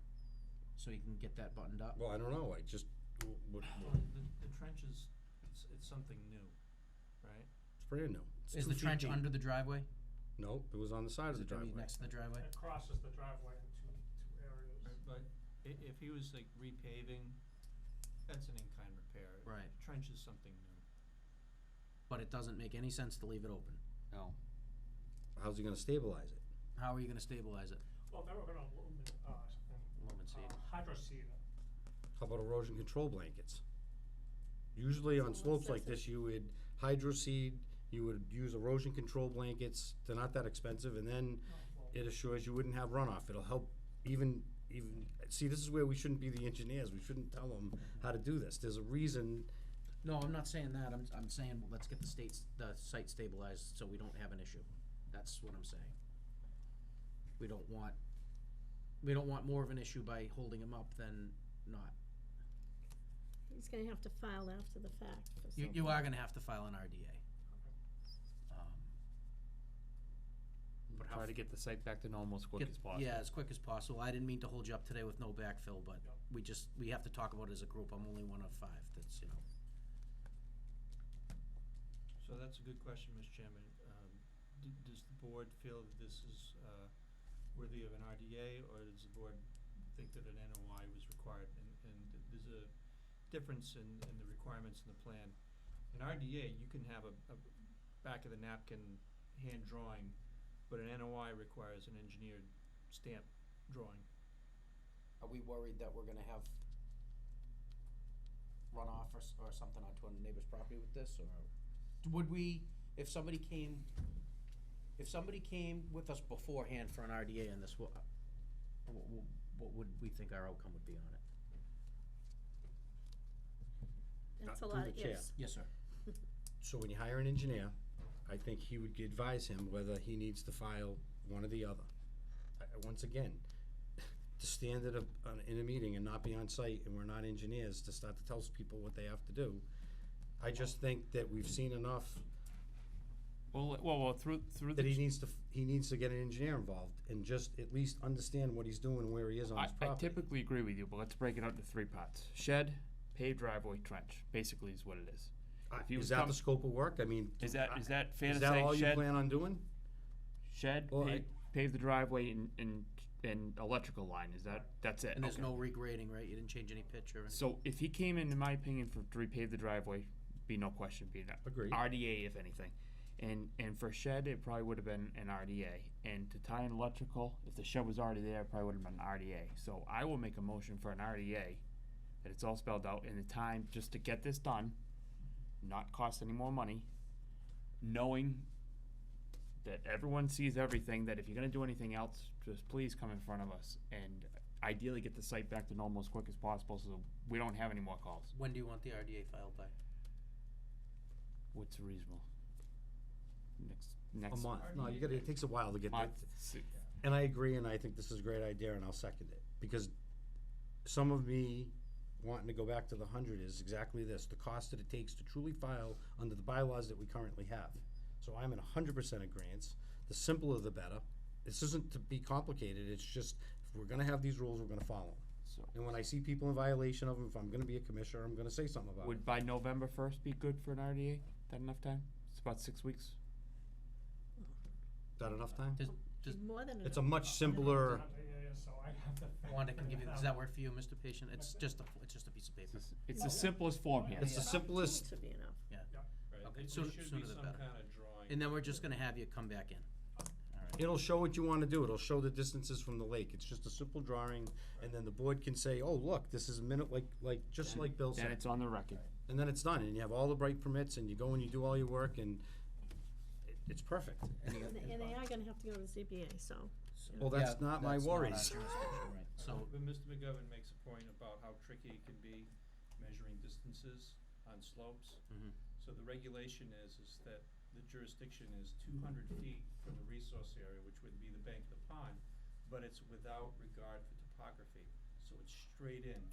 so you can get that buttoned up? Well, I don't know, I just, Well, the trench is, it's something new, right? it's brand new. It's Is 2 the feet trench deep. under the driveway? Nope, it was on the side of Is the it gonna be driveway. next to the driveway? It crosses the driveway in two areas. Right, but if he was like repaving, that's an in-kind repair. Right. Trench is something new. But it doesn't make any sense to leave it open. No. How's he gonna stabilize it? How are you gonna stabilize it? Well, they were gonna Lumen seed. hydro seed it. How about erosion control blankets? Usually on So slopes what's like that? this, you would hydro seed, you would use erosion control blankets, they're not that expensive, and then Well, it assures you wouldn't have runoff, it'll help even, see, this is where we shouldn't be the engineers, we shouldn't tell them how to do this, there's a reason. No, I'm not saying that, I'm saying, well, let's get the site stabilized so we don't have an issue. That's what I'm saying. We don't want more of an issue by holding him up than not. He's gonna have to file after the fact for You something. are gonna have to file an RDA. But how Try to get the site back to normal as quick Get- as possible. Yeah, as quick as possible. I didn't mean to hold you up today with no backfill, but Yep. we have to talk about it as a group. I'm only one of 5 that's, So that's a good question, Mr. Chairman. Does the board feel that this is worthy of an RDA, or does the board think that an NOI was required? And there's a difference in the requirements in the plan. An RDA, you can have a back of the napkin hand drawing, but an NOI requires an engineered stamp drawing. Are we worried that we're gonna have runoff or something onto a neighbor's property with this, or would we, if somebody came with us beforehand for an RDA on this, what would we think our outcome would be on it? That's a Through lot the of chair. ifs. Yes, sir. So when you hire an engineer, I think he would advise him whether he needs to file one or the other. Once again, to stand in a meeting and not be on site, and we're not engineers, to start to tell people what they have to do, I just think that we've seen enough Well, through that he the, needs to get an engineer involved and just at least understand what he's doing and where he is on his I property. typically agree with you, but let's break it out into 3 parts. Shed, paved driveway, trench, basically is what it is. If he Is was that come- the scope of work? I mean, Is that fair is to that say? all you Shed, plan on doing? shed, Well, pave the driveway and electrical line, that's it? And there's Okay. no regrading, right? You didn't change any pitch or anything? So if he came in my opinion, to repave the driveway, be no question, be that. Agreed. RDA if anything. And for shed, it probably would have been an RDA. And to tie in electrical, if the shed was already there, it probably would have been an RDA. So I will make a motion for an RDA, that it's all spelled out, in the time just to get this done, not cost any more money, knowing that everyone sees everything, that if you're gonna do anything else, just please come in front of us, and ideally get the site back to normal as quick as possible, so we don't have any more calls. When do you want the RDA filed by? What's reasonable? A Next month. No, it takes a while to get that. month. And I agree, and I think this is a great idea, and I'll second it. Because some of me wanting to go back to the 100 is exactly this, the cost that it takes to truly file under the bylaws that we currently have. So I'm in 100% agreeance. The simpler the better. This isn't to be complicated, it's just, if we're gonna have these rules, we're gonna follow them. So, And when I see people in violation of them, if I'm gonna be a commissioner, I'm gonna say something about it. would by November 1st be good for an RDA? That enough time? It's about 6 weeks. Is that enough time? Does More than It's a enough. much simpler, Yeah, so I have to. Wanda can give you, does that work for you, Mr. Patient? It's just a piece of paper. It's the simplest form here. it's the simplest, Should be enough. Yeah. Right, Okay, there sooner- should sooner be the some better. kind of drawing. And then we're just gonna have you come back in. All right. it'll show what you wanna do, it'll show the distances from the lake, it's just a simple drawing, and then the board can say, oh, look, this is a minute, just like Bill Then said. it's on the record. And then it's done, and you have all the right permits, and you go and you do all your work, and it's perfect. And they are gonna have to go to ZBA, so. Well, that's Yeah, not my that's not our worries. jurisdiction, right. So, But Mr. McGovern makes a point about how tricky it can be measuring distances on slopes. mhm. So the regulation is that the jurisdiction is 200 feet from the resource area, which would be the bank of the pond, but it's without regard for topography, so it's straight in.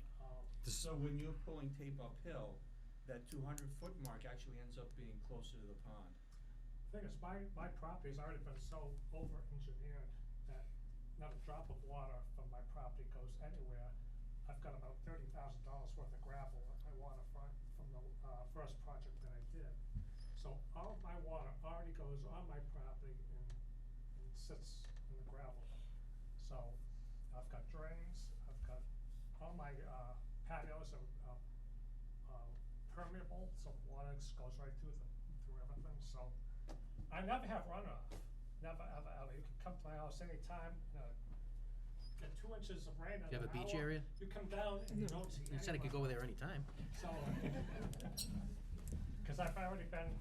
This- So when you're pulling tape uphill, that 200-foot mark actually ends up being closer to the pond. Thing is, my property's already been so over-engineered that not a drop of water from my property goes anywhere I've got about $30,000 worth of gravel I want from the, first project that I did. So all of my water already goes on my property and sits in the gravel. So I've got drains, I've got, all my, patios are, permeable, so water goes right through everything, so I never have runoff, never, ever, ever. You can come to my house anytime, get 2 inches of rain in You have an a beach hour, area? you come down and you don't see You said I could go there anytime. So, cause I've already been,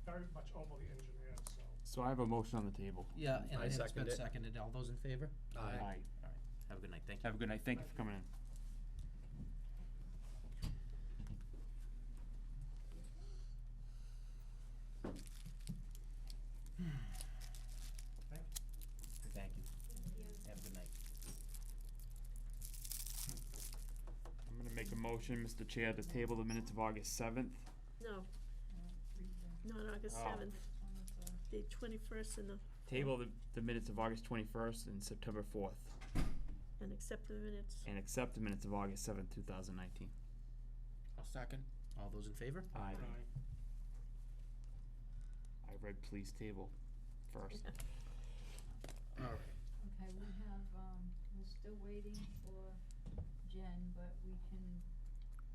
very much overly engineered, so. So I have a motion on the table. Yeah, and I it's second been it. seconded. All those in favor? Aye. All right. Have a good night. Thank you. Have a good night. Thank you for coming in. Thank you. Have a good night. I'm gonna make a motion, Mr. Chair, to table the minutes of August 7th. No, not August Oh. 7th, the 21st and Table the minutes of August 21st and September 4th, and accept the minutes. and accept the minutes of August 7th, 2019. I'll second. All those in favor? Aye. I read please table first. All right. Okay, we have, we're still waiting for Jen, but we can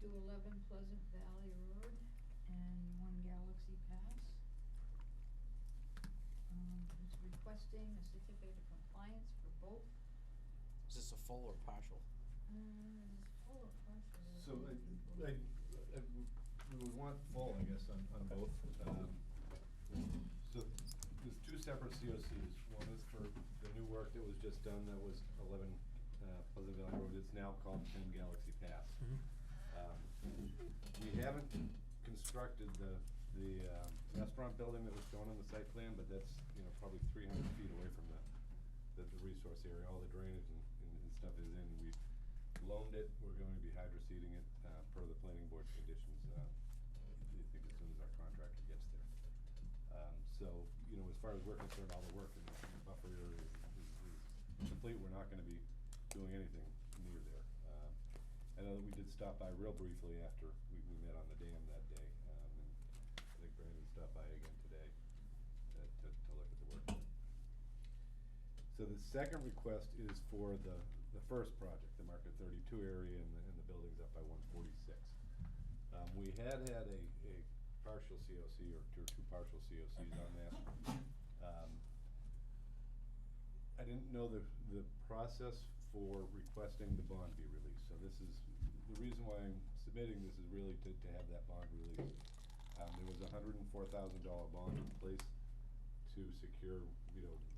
do 11 Pleasant Valley Road and 1 Galaxy Pass. It's requesting a certificate of compliance for both. Is this a full or partial? It's full of partial. So we would want full, I guess, on both. So there's 2 separate COCs. One is for the new work that was just done, that was 11 Pleasant Valley Road. It's now called 10 Galaxy Pass. We haven't constructed the restaurant building that was shown on the site plan, but that's, probably 300 feet away from the resource area. All the drainage and stuff is in. We've loaned it. We're going to be hydroseeding it, per the planning board's conditions, I think as soon as our contractor gets there. So, as far as we're concerned, all the work in the buffer area is complete. We're not gonna be doing anything near there. I know that we did stop by real briefly after we met on the dam that day, and I think Brandon stopped by again today to look at the work. So the second request is for the first project, the Market 32 area and the buildings up by 146. We had a partial COC or 2 partial COCs on that. I didn't know the process for requesting the bond be released, so this is, the reason why I'm submitting this is really to have that bond released. There was a $104,000 bond in place to secure,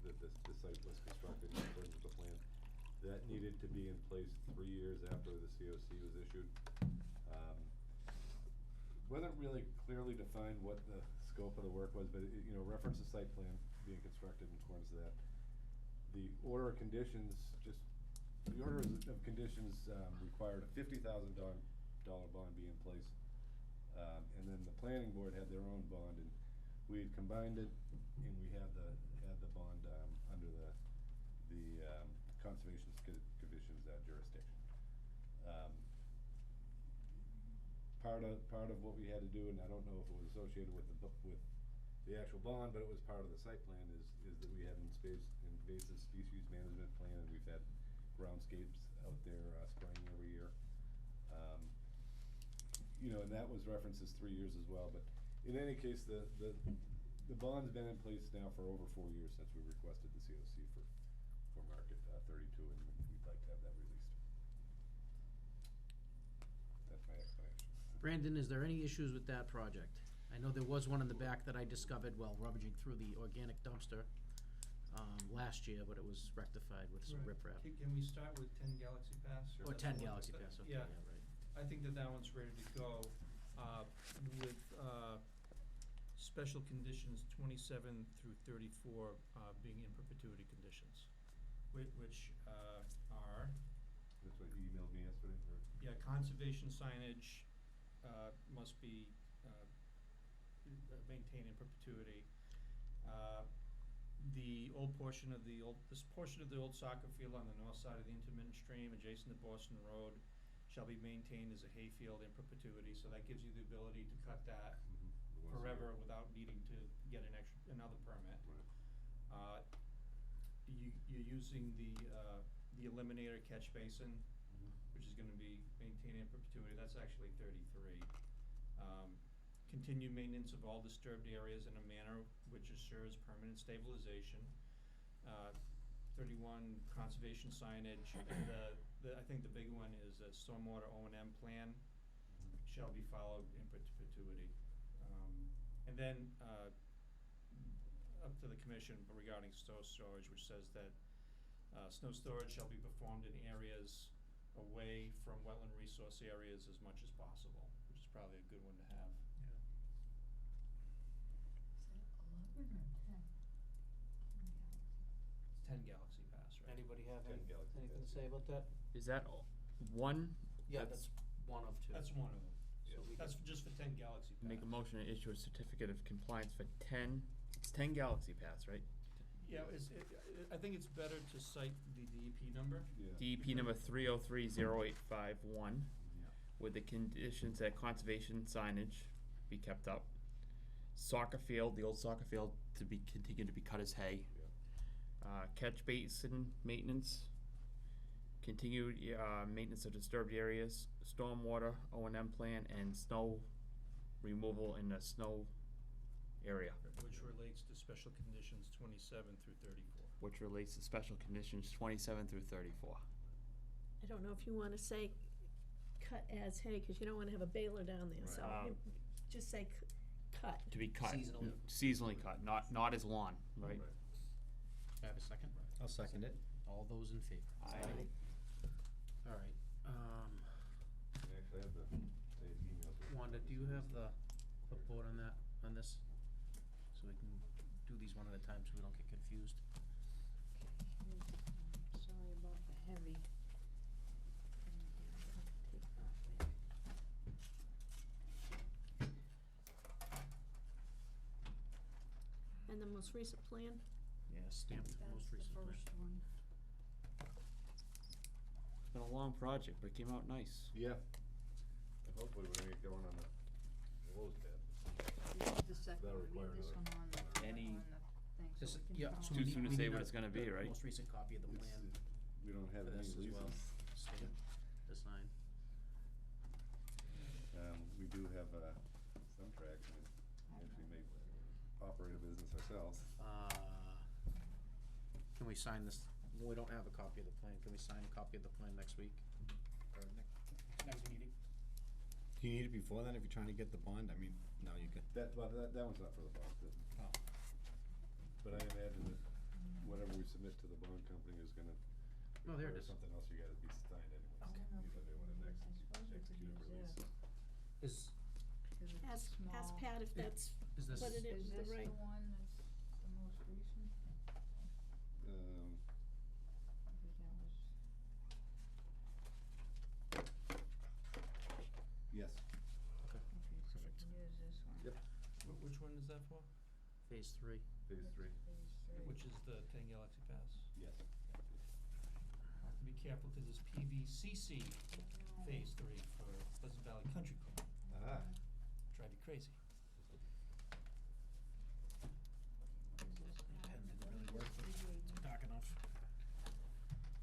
that the site was constructed in accordance with the plan. That needed to be in place 3 years after the COC was issued. Wasn't really clearly defined what the scope of the work was, but it, referenced the site plan being constructed in accordance to that. The order of conditions, the order of conditions, required a $50,000 bond be in place. And then the planning board had their own bond, and we had combined it, and we had the bond, under the conservation commission's jurisdiction. Part of what we had to do, and I don't know if it was associated with the actual bond, but it was part of the site plan, is that we had an invasive species management plan, and we've had groundscapes out there spraying every year. And that was referenced as 3 years as well, but in any case, the bond's been in place now for over 4 years since we requested the COC for Market 32, and we'd like to have that released. That's my explanation. Brandon, is there any issues with that project? I know there was one in the back that I discovered while rummaging through the organic dumpster last year, but it was rectified with some Right. riprap. Can we start with 10 Galaxy Pass? Or That's 10 the one Galaxy that- Pass, okay, yeah. yeah, right. I think that one's ready to go, with, special conditions 27 through 34, being in perpetuity conditions, which, are, That's what you emailed me yesterday, or? yeah, conservation signage, must be, maintained in perpetuity. The old portion of the this portion of the old soccer field on the north side of the intermittent stream adjacent to Boston Road shall be maintained as a hayfield in perpetuity, so that gives you the ability to cut that The ones that forever are- without needing to get another permit. Right. You're using the eliminator catch basin, which is gonna be maintained in perpetuity, that's actually 33. Continued maintenance of all disturbed areas in a manner which assures permanent stabilization. 31, conservation signage, and I think the big one is a stormwater O&M plan shall be followed in perpetuity. And then, up to the commission regarding snow storage, which says that, snow storage shall be performed in areas away from wetland resource areas as much as possible, which is probably a good one to have. Is that 11 or 10? It's 10 Galaxy Pass, right? Anybody have 10 Galaxy anything to Pass. say about that? Is that one? Yeah, that's one of two. That's one of them. So we That's can- just for 10 Galaxy Pass. Make a motion to issue a certificate of compliance for 10, it's 10 Galaxy Pass, right? Yeah, I think it's better to cite the DEP number. Yeah. DEP number 3030851, Yeah. with the conditions that conservation signage be kept up. Soccer field, the old soccer field to be, continue to be cut as hay. Catch basin maintenance, continued, maintenance of disturbed areas, stormwater O&M plan, and snow removal in the snow area, Which relates to special conditions 27 through 34. which relates to special conditions 27 through 34. I don't know if you wanna say cut as hay, cause you don't wanna have a baler down there, so Right. just say cut. To be cut. Seasonally. Seasonally cut, not as lawn, right? Right. I have a second? I'll second it. All those in favor? Aye. All right, I actually have the emails. Wanda, do you have the clipboard on that, on this? So we can do these one at a time so we don't get confused. Sorry about the heavy. And the most recent plan? Yeah, stamped most recent plan. That's the first one. It's been a long project, but it came out nice. Yeah. And hopefully we're gonna get going on the Lowe's bed. This is the second That'll one, require leave this another- one on the, Any- on the thing, This so is- we can yeah, tell so Too we need- soon to we say need what a- it's gonna be, the right? Most recent copy of the It's- plan We don't have for any this as well, leases. stamped to sign. We do have, some tracks and actually may operate a business ourselves. Can we sign this, we don't have a copy of the plan, can we sign a copy of the plan next week? Or next meeting? Do you need it before then if you're trying to get the bond? I mean, no, you could. That one's not for the bond, Oh. but I imagine that whatever we submit to the bond company is gonna Oh, there it require is. something else you gotta be signed anyways. I don't know if Either they wanna I suppose we could execute a use release. this. Is, 'Cause it's Ask small. Pat if that's is this? what it is, Is the this the right. one that's the most recent? I think that was, Yes. Okay, okay, so we Perfect. can use this one. Yep. Which one is that for? phase 3. Phase 3. Phase three. Which is the 10 Galaxy Pass? Yes. Have to be careful because it's PVCC No. Phase 3 for Pleasant Valley Country Club. Ah. Drive you crazy. Is this part Pen of didn't what really is work, this but we gave it's you? dark enough.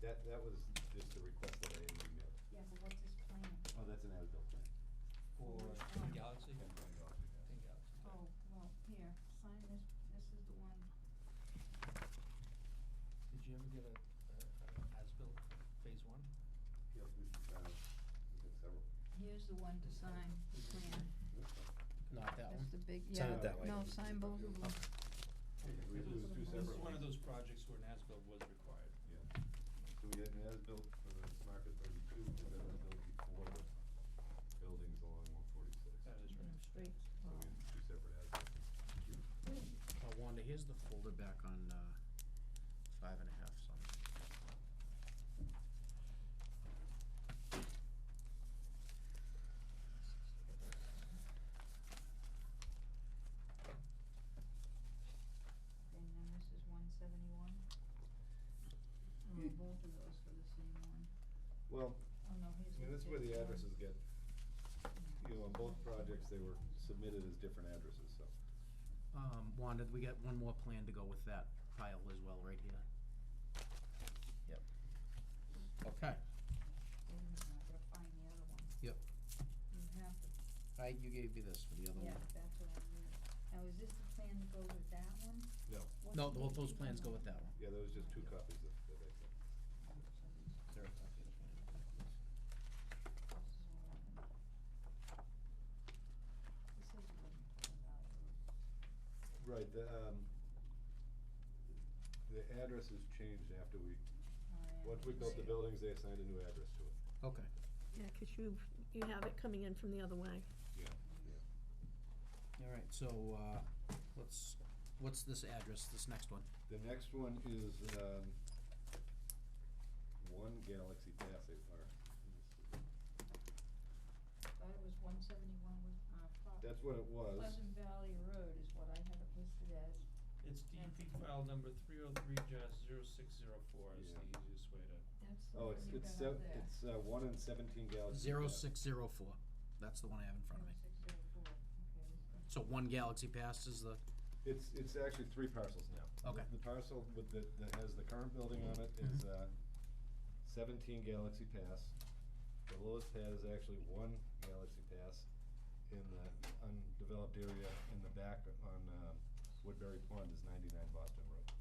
That was just a request that I had emailed. Yeah, but what's this plan? Oh, that's an as-built plan. For which 10 one? Galaxy? $10 Galaxy Pass. 10 Galaxy. Oh, well, here, sign this, this is the one, Did you ever get a as-built Phase 1? Yeah, we've got several. here's the one to sign, the plan. Not that one. That's the big, Sign yeah, it that way. no, sign both of them. We do two This separate is one of ones. those projects where an as-built was required. Yeah. So we had an as-built for the Market 32, and then as-built before the buildings along 146. That is right. Straight, So we had two separate as-bills. Wanda, here's the folder back on 5.5, so. and then this is 160. both projects, they were submitted as different addresses, so. Wanda, we got one more plan to go with that pile as well, right here. Yep. Okay, Wait a minute, I gotta find the other one. yep. You have to, You gave me this for the other yeah, one. that's what I need. Now, is this the plan to go with that one? No, What's No, the both those date plans on go with that one. yeah, there was just two copies that I sent. Is there a copy of the plan? This is 11 Valley Road. Right, the address is changed after we, once we built the buildings, they assigned a new address to it. Okay. Yeah, 'cause you have it coming in from the other way. Yeah, yeah. All right, so, what's this address, this next one? The next one is, One Galaxy Pass, Thought it was 171 with, that's what it was. Pleasant Valley Road is what I have it listed as. It's DEP file number 303-0604 is Yeah. the easiest way to. That's the Oh, one you got up there. it's 1 and 17 Galaxy. 0604, that's the one I have in front of me. 0604, okay, this one. So one Galaxy Pass is the, It's actually 3 parcels now. Okay. The parcel with that has the current building on it is, 17 Galaxy Pass. The lowest pad is actually 1 Galaxy Pass in the undeveloped area in the back on, Woodbury Pond is 99 Boston Road.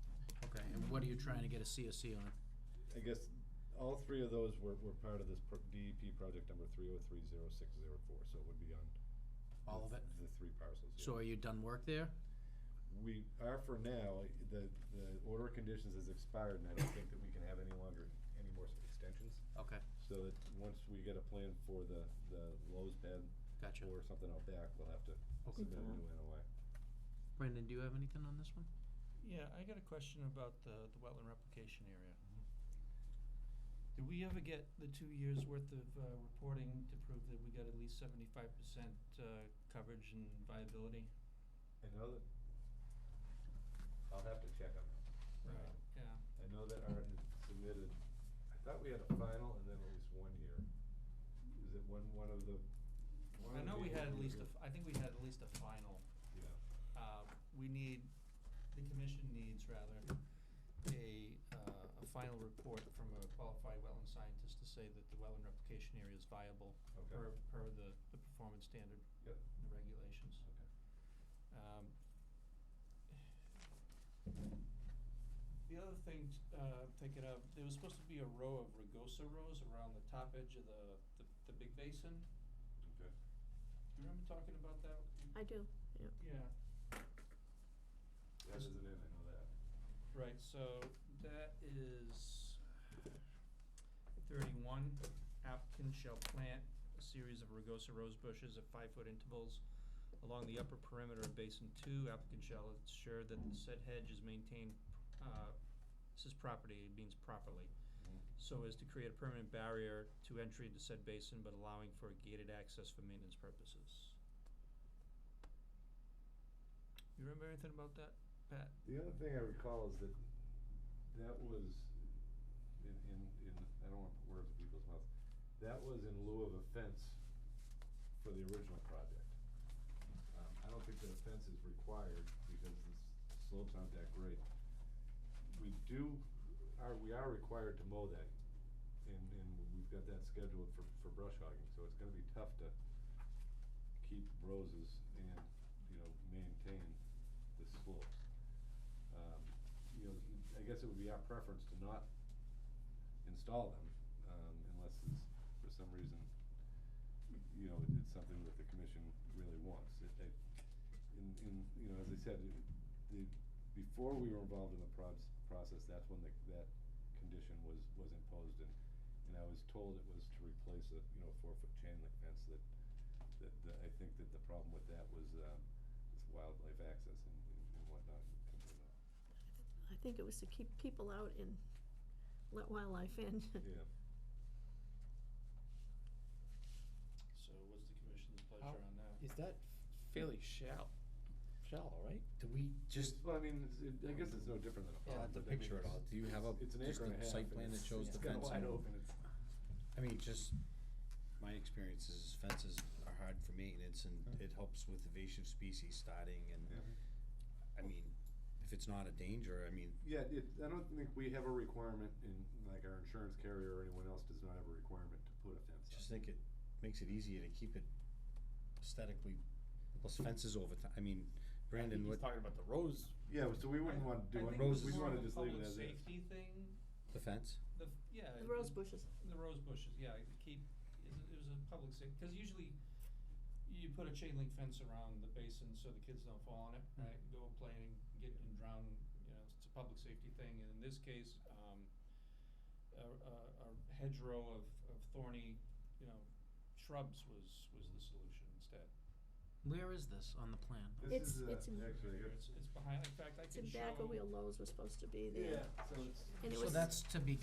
okay, and what are you trying to get a CSC on? I guess all 3 of those were part of this DEP project number 303-0604, so it would be on. All of it? The 3 parcels, yeah. So are you done work there? We are for now. The order of conditions has expired, and I don't think that we can have any more extensions. Okay, So that once we get a plan for the Lowe's pad gotcha. or something out back, we'll have to Okay. submit a new NOI. Brandon, do you have anything on this one? Yeah, I got a question about the wetland replication area. Did we ever get the 2 years' worth of reporting to prove that we got at least 75% coverage and viability? I know that, I'll have to check on that. Right, yeah. I know that Art had submitted, I thought we had a final and then at least 1 year. Is it one of the? I know we had at least I think we had at least a final. Yeah. The commission needs rather, a final report from a qualified wetland scientist to say that the wetland replication area is viable Okay. per the performance standard Yep. and the regulations. Okay. The other thing, thinking of, there was supposed to be a row of rugosa rows around the top edge of the big basin. Okay. Do you remember talking about that? I do, yeah. Yeah. That isn't in, I know that. Right, so that is 31, applicant shall plant a series of rugosa rose bushes at 5-foot intervals along the upper perimeter of basin 2. Applicant shall ensure that the said hedge is maintained, this is property, it means properly, so as to create a permanent barrier to entry into said basin, but allowing for a gated access for maintenance purposes. You remember anything about that, Pat? The other thing I recall is that was in, I don't want to put words in people's mouths, that was in lieu of a fence for the original project. I don't think that a fence is required because the slopes aren't that great. We are required to mow that, and we've got that scheduled for brush hogging, so it's gonna be tough to keep roses and, maintain the slopes. I guess it would be our preference to not install them, unless it's, for some reason, it's something that the commission really wants. As I said, before we were involved in the process, that's when that condition was imposed, and I was told it was to replace a 4-foot chain link fence that I think that the problem with that was this wildlife access and whatnot. I think it was to keep people out and let wildlife in. Yeah. So what's the commission's pleasure on that? Is that fairly shallow, right? Do we just, Well, I mean, I guess it's no different than a Yeah, pond. the but I mean, picture at all. Do you have it's an just acre and a a half, site and plan that it's- shows the it's kinda fence? wide and- open. It's, I mean, just, my experience is fences are hard for maintenance fence, and it helps with invasive species starting, and, I mean, if it's not a danger, I mean, Yeah, I don't think we have a requirement in, like, our insurance carrier or anyone else does not have a requirement to put a fence up. just think it makes it easier to keep it aesthetically, plus fences over time, I mean, Brandon, He's what, talking about the rose. Yeah, so we wouldn't want to do I it, think Roses. this we'd is wanna more of a just leave it public as is. safety thing, the fence? yeah. The rose bushes. The rose bushes, yeah, it was a public safety, cause usually you put a chain link fence around the basin so the kids don't fall on it, right? Go playing, get and drown, you know, it's a public safety thing, and in this case, a hedgerow of thorny, you know, shrubs was the solution instead. Where is this on the plan? This is, It's in- actually, It's behind, in fact, I It's can in show. back of where Lowe's was supposed to be there. so it's, And it So was, that's to be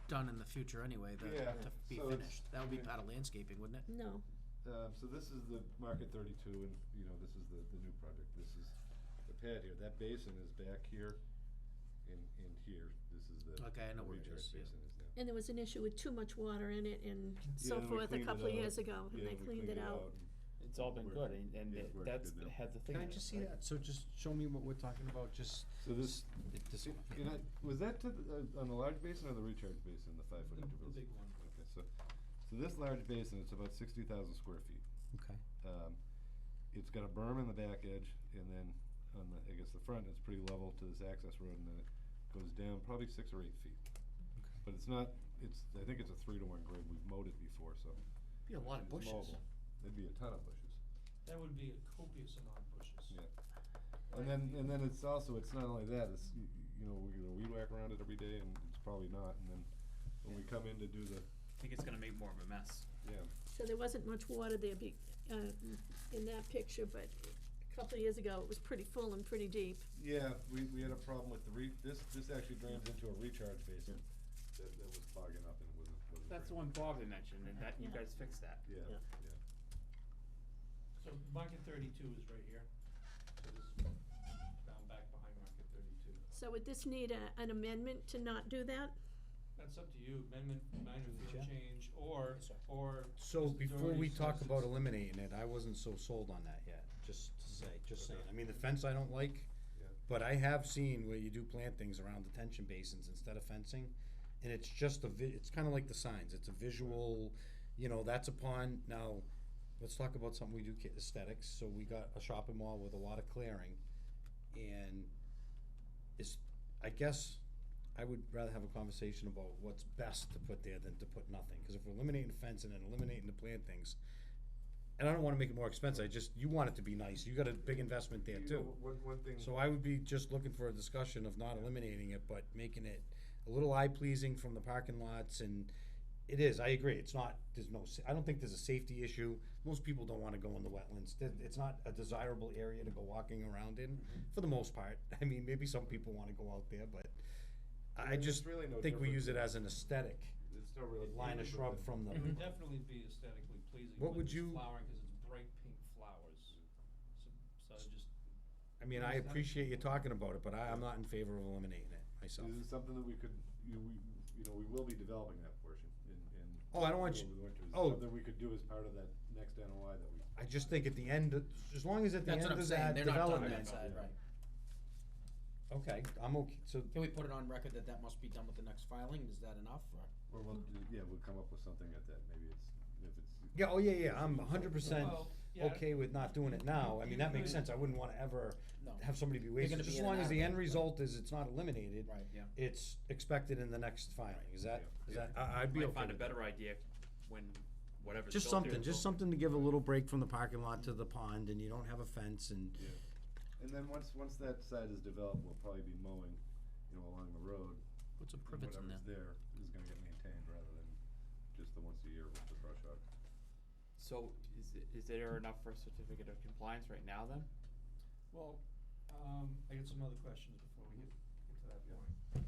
done in the future anyway, Yeah, to be so it's- finished. That would be part of landscaping, wouldn't it? no, so this is the Market 32, and, you know, this is the new project. This is the pad here. That basin is back here and here. This is the. Okay, I know the where it recharge is, yeah. basin is now. and there was an issue with too much water in it and so Yeah, and we forth a cleaned it couple of out. years ago, and Yeah, they we cleaned it out. and It's all been Worked- good, and yeah, it works that's, good now. had the thing. Can I in it, just see right? that, so just show me what we're talking about, just, So this, this one. you know, was that to the, on the large basin or the recharge basin, the 5-foot The intervals? big one. Okay, so this large basin, it's about 60,000 square feet. Okay. It's got a berm in the back edge, and then on the, I guess the front, it's pretty level to this access road, and then it goes down probably 6 or 8 feet. But it's not, I think it's a 3-to-1 grade, we've mowed it before, so. Be a lot of it's bushes. mowable. There'd be a ton of bushes, That would be a copious amount of bushes. yeah. And then it's also, it's not only that, it's, you know, we're gonna weed whack around it every day, and it's probably not, and then when we come in to do the, I think it's gonna make more of a mess. yeah. So there wasn't much water there in that picture, but a couple of years ago, it was pretty full and pretty deep. Yeah, we had a problem with this actually drains into a recharge basin that was clogging up and wasn't That's the draining. one Bob had mentioned, and that, you Yeah. guys fixed that. Yeah, Yeah. yeah. So Market 32 is right here, so this is down back behind Market 32. So would this need an amendment to not do that? That's up to you, amendment, minor field Sure. change, or. So Mr. before Doherty we talk says about it's- eliminating it, I wasn't so sold on that yet, just saying. I mean, the fence I don't like, Yeah. but I have seen where you do plant things around detention basins instead of fencing, and it's just it's kinda like the signs, it's a visual, you know, that's a pond. Now, let's talk about something we do, aesthetics. So we got a shopping mall with a lot of clearing, and I guess I would rather have a conversation about what's best to put there than to put nothing, cause if we're eliminating the fence and then eliminating the plantings, and I don't wanna make it more expensive, you want it to be nice, you got a big investment there You too. know, one thing. So I would be just looking for a discussion of not eliminating it, but making it a little eye-pleasing from the parking lots, and it is, I agree, it's not, I don't think there's a safety issue. Most people don't wanna go in the wetlands, it's not a desirable area to go walking around in, for the most part. I mean, maybe some people wanna go out there, but I It's just really no think we different use it than- as an aesthetic. It's not really. Line a different shrub than- from the. It would definitely be aesthetically pleasing What with would this you- flowering, cause it's bright pink flowers. So just, I mean, I appreciate you talking about it, but I'm not in favor of eliminating it myself. Is it something that we could, we will be developing that portion in. Oh, I don't want you- over the winter. Is it oh. something we could do as part of that next NOI that we. I just think at the end, as long as at the That's end what I'm of saying, that they're not done development. that side, right. Okay, I'm okay, so, Can we put it on record that must be done with the next filing? Is that enough, or? Or we'll, we'll come up with something at that, maybe if it's. yeah, oh, yeah, I'm 100% Well, yeah. okay with not doing it now. I mean, that makes You sense, I wouldn't wanna ever No. have somebody be You're wasted. gonna Just be as in long and as out the of end it. result is it's not eliminated. Right, yeah. It's expected in the next filing, is that, Yeah. I'd be okay Might find a with that. better idea when whatever's Just built there something, is just built. something to give a little break from the parking lot to the pond, and you don't have a fence, and, Yeah. And then once that side is developed, we'll probably be mowing, along the road. Put some and privets in there. Whatever's there is gonna get maintained rather than just the once a year with the brush hog. So is there enough for a certificate of compliance right now then? well, I got some other questions before we get to that point.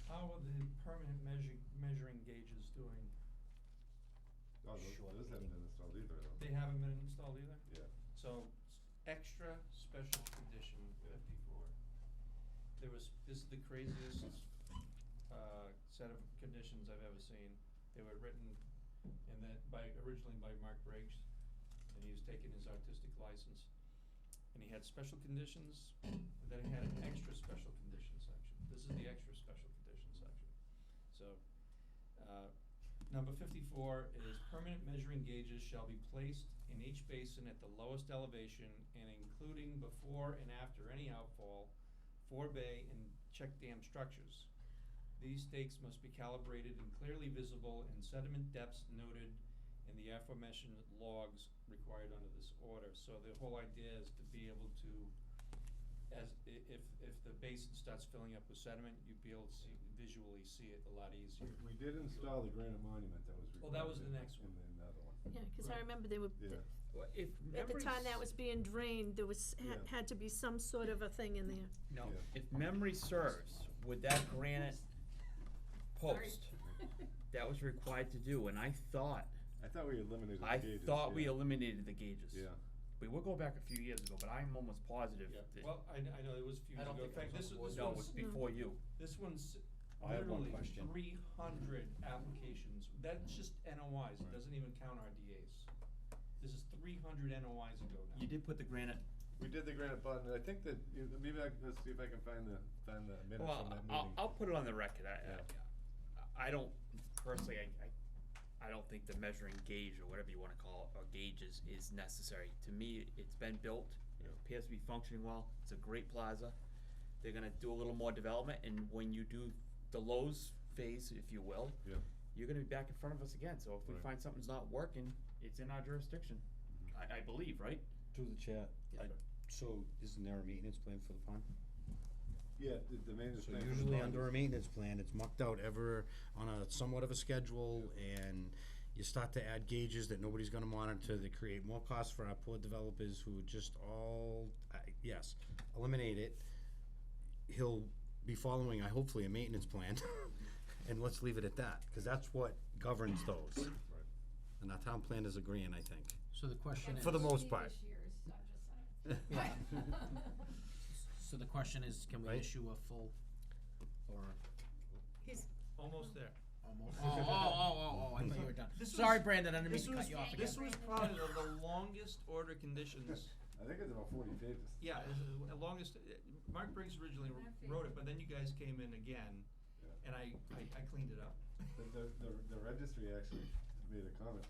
How are the permanent measuring gauges doing? Oh, those haven't been installed either, though. They haven't been installed either? Yeah. So, extra special condition 54. This is the craziest, set of conditions I've ever seen. They were written originally by Mark Briggs, and he was taking his artistic license. And he had special conditions, and then he had an extra special condition section. This is the extra special condition section. So, number 54 is permanent measuring gauges shall be placed in each basin at the lowest elevation and including before and after any outfall, forebay and check dam structures. These stakes must be calibrated and clearly visible and sediment depths noted in the aforementioned logs required under this order. So the whole idea is to be able to, if the basin starts filling up with sediment, you'd be able to visually see it a lot easier. We did install the granite monument that was Well, required. that was the next one. In the other one. Yeah, cause I Right. remember they were, Yeah. Well, if at the time that was being drained, there was, Yeah. had to be some sort of a thing in there. No, Yeah. if memory serves, with that granite post, that was required to do, and I thought we eliminated the gauges. we yeah. eliminated the gauges. Yeah. We will go back a few years ago, but I'm almost positive Yeah, that, well, I know it was a few I years don't ago. In think fact, it this was is, no, it was before you. this one's I have one literally question. 300 applications. That's just NOIs, it Right. doesn't even count RDAs. This is 300 NOIs ago now. You did put the granite, We did the granite button, and I think that, maybe let's see if I can find the minutes well, from that I'll, meeting. I'll put it on the record, Yeah. I don't, personally, I don't think the measuring gauge, or whatever you wanna call it, or gauges, is necessary. To me, it's been built, it Yeah. appears to be functioning well, it's a great plaza. They're gonna do a little more development, and when you do the Lowe's phase, if you will, Yeah. you're gonna be back in front of us again, so if we Right. find something's not working, it's in our jurisdiction. I believe, right? Through the chair, Yeah. so isn't there a maintenance plan for the pond? Yeah, the maintenance So plan for the usually pond under a is- maintenance plan, it's mucked out on a somewhat of a schedule, and you start to add gauges that nobody's gonna monitor, that create more costs for our poor developers who just yes, eliminate it. He'll be following, hopefully, a maintenance plan, and let's leave it at that, cause that's what governs those. Right. And our town plan is agreeing, I think. So the question is. For the most part. This year, I'm just saying. So the question is, can we Right. issue a full, or He's, Almost there. almost? Oh, I thought you were done. This Sorry, was- Brandon, I didn't mean This to was, cut you off again. this was probably the longest order of conditions. I think it's about 40 pages. Yeah, it's the longest, Mark Briggs originally wrote it, but then you guys came in again, Yeah. and I cleaned it up. The registry actually made a comment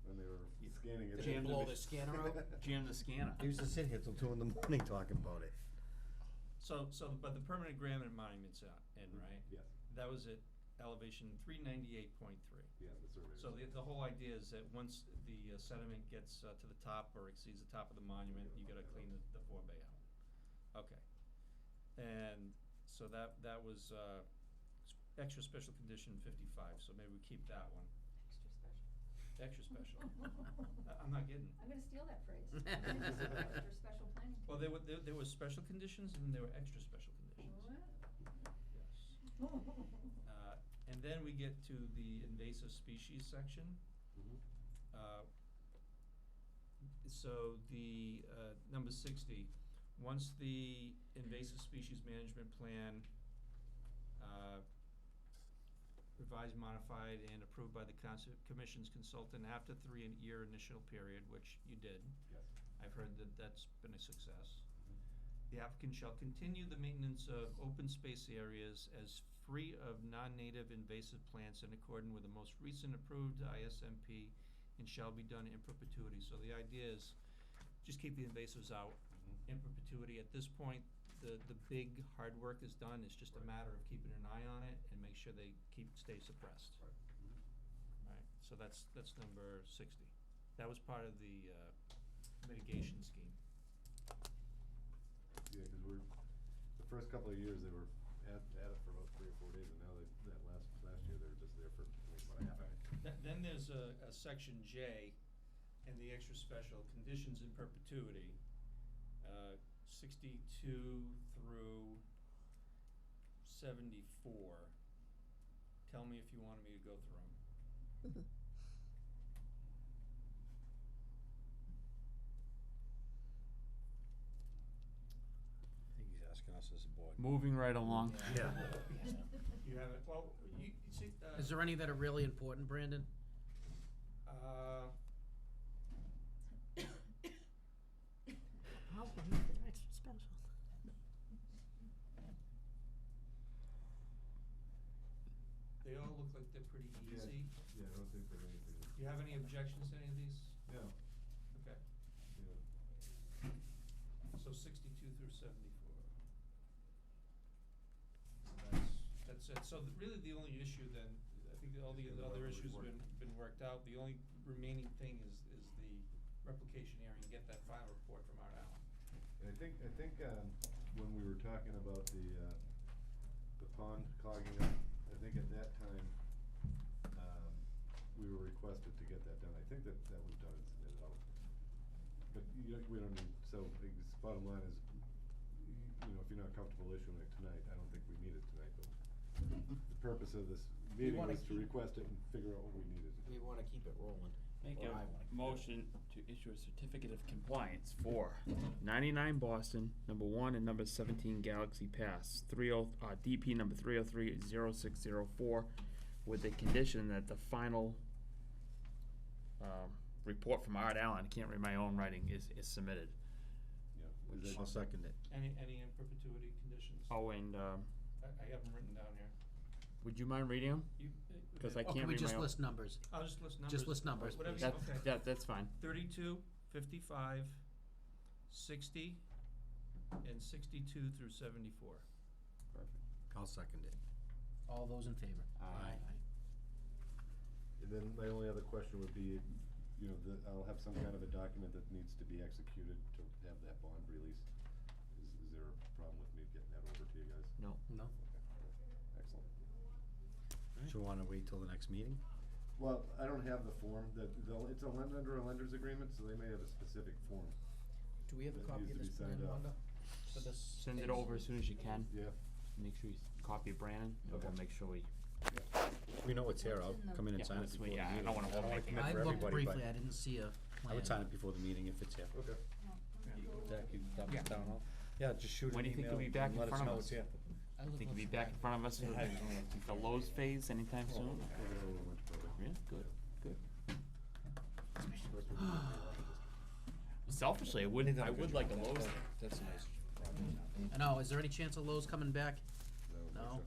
when they were scanning it. Did they blow the scanner out? Jam the scanner. He used to sit here till 2 in the morning talking about it. So, but the permanent granite monument's in, right? Yes, That was at elevation 398.3. yeah, the survey. So the whole idea is that once the sediment gets to the top or exceeds the top of the monument, you gotta clean the forebay out. Okay. And so that was extra special condition 55, so maybe we keep that one. Extra special. Extra special. I'm not kidding. I'm gonna steal that phrase. Extra special planning. Well, there were special conditions and there were extra special conditions. Yes. And then we get to the invasive species section. So the, number 60, once the invasive species management plan, revised, modified, and approved by the Commission's consultant after 3-year initial period, which you did. Yes. I've heard that that's been a success. The applicant shall continue the maintenance of open space areas as free of non-native invasive plants in accordance with the most recent approved ISMP and shall be done in perpetuity. So the idea is just keep the invasives out in perpetuity. At this point, the big hard work is done. It's just a matter of keeping an eye on it and make sure they stay suppressed. Right. Right, so that's number 60. That was part of the mitigation scheme. Yeah, because the first couple of years, they were at it for about 3 or 4 days, and now that last year, they were just there for about a half hour. Then there's a section J and the extra special conditions in perpetuity, 62 through 74. Tell me if you wanted me to go through them. I think he's asking us as a board. Moving right along. Yeah. You have it, well, you see, Is there any that are really important, Brandon? Do you have any objections to any of these? Yeah. Okay, Yeah. so 62 through 74. That's it. So really the only issue then, I think all the Just get the other wetland issues have report. been worked out. The only remaining thing is the replication area and get that final report from Art Allen. And I think, when we were talking about the pond clogging up, I think at that time, we were requested to get that done. I think that was done and submitted out. But we don't need, so I guess bottom line is, you know, if you're not comfortable issuing it tonight, I don't think we need it tonight, but the purpose of this meeting wanna was to request it and figure out what we needed. We wanna keep it rolling. Make Or a I wanna keep it motion to issue a certificate of compliance for 99 Boston, number 1 and number 17 Galaxy Pass, DP number 3030604, with the condition that the final report from Art Allen, I can't read my own writing, is submitted. Yeah. Is that- I'll second it. Any in perpetuity conditions? Oh, and I have them written down here. would you mind reading them? You, Because I Oh, can't can we read my just own. list numbers? I'll just list numbers. Just list numbers, Whatever please. you- okay. That's fine. 32, 55, 60, and 62 through 74. Perfect. I'll second it. All those in favor? Aye. And then my only other question would be, you know, I'll have some kind of a document that needs to be executed to have that bond release. Is there a problem with me getting that over to you guys? No. No? Okay, excellent. Do you wanna wait till the next meeting? Well, I don't have the form, it's under a lender's agreement, so they may have a specific form. Do we have a That copy needs of to be this plan, signed off. Wanda? For this Send it case? over as soon as you can. Yeah. Make sure you copy Brandon, and we'll Okay. make sure we. We know it's here, I'll What's in the- come in and Yeah, sign it that's before what- the yeah, I meeting. don't wanna hold wanna anything commit I for looked everybody, briefly, but I didn't see a plan. I would sign it before the meeting if it's here. Okay. Jack, you dumb Yeah. it down all? Yeah, just shoot When an do you think email you'll be and back in let us front of know us? it's here. I looked Think you'll be last back in night. front of us for the Lowe's phase anytime soon? Over a little much probably. Yeah, good. Selfishly, I would like a Lowe's. That's a nice project. I know, is there any chance of Lowe's coming back? No, No?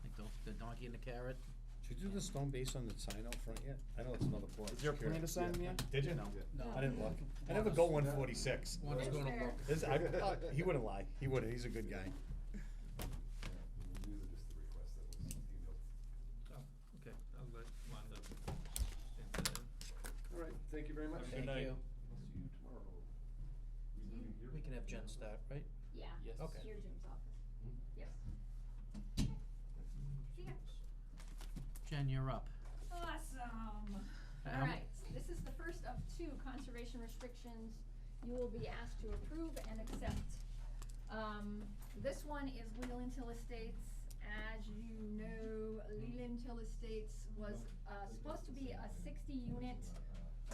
Like the donkey and the carrot? Did you do the stone base on the sign out front yet? I know it's another part. Is there a plan to sign yet? Did you? No. Yeah. No. I didn't look. I never go 146. Wanda's It's gonna there. look. He wouldn't lie. He wouldn't. He's a good guy. Yeah, and these are just the requests that was emailed. Oh, okay, I'll let Wanda stamp that in. All right, thank you very much. Thank night. you. I'll see you tomorrow. We leaving here? We can have Jen start, right? Yeah. Yes. Okay. Here's Jim's office. Hmm? Yes. See ya. Jen, you're up. Awesome. Um, All right, this is the first of 2 conservation restrictions you will be asked to approve and accept. This one is Leland Hill Estates. As you know, Leland Hill Estates was supposed to be a 60-unit,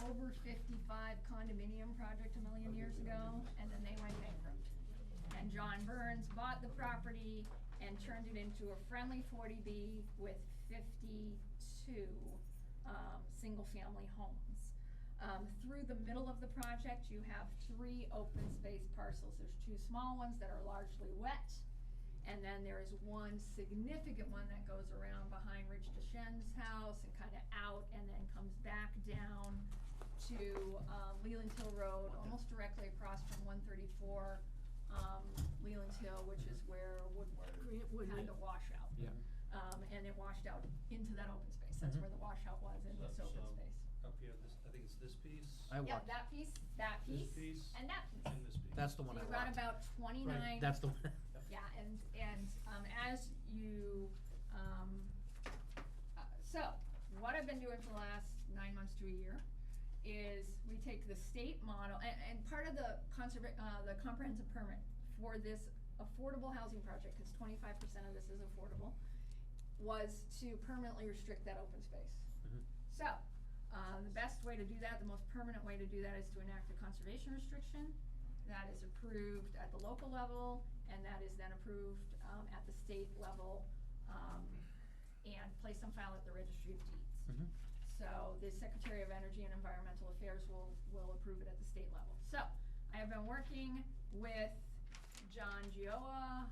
over 55 condominium project a million years ago, and then they went bankrupt. And John Burns bought the property and turned it into a friendly 40B with 52 single-family homes. Through the middle of the project, you have 3 open space parcels. There's 2 small ones that are largely wet, and then there is 1 significant one that goes around behind Rich DeShen's house and kind of out, and then comes back down to Leland Hill Road, almost directly across from 134 Leland Hill, which is where Woodward had the washout. Yeah. And it washed out into that open space. That's Mhm. where the washout was, in this open space. Up here, I think it's this piece, I Yep, walked. that piece, this piece, and that piece. and this piece. That's the one So I you've got walked. about 29. Right, that's the one. Yeah, and as you, so, what I've been doing for the last 9 months to a year is we take the state model, and part of the comprehensive permit for this affordable housing project, cause 25% of this is affordable, was to permanently restrict that open space. Mhm. So, the best way to do that, the most permanent way to do that is to enact a conservation restriction. That is approved at the local level, and that is then approved, at the state level, and placed on file at the Registry of Deeds. Mhm. So the Secretary of Energy and Environmental Affairs will approve it at the state level. So, I have been working with John Gioa,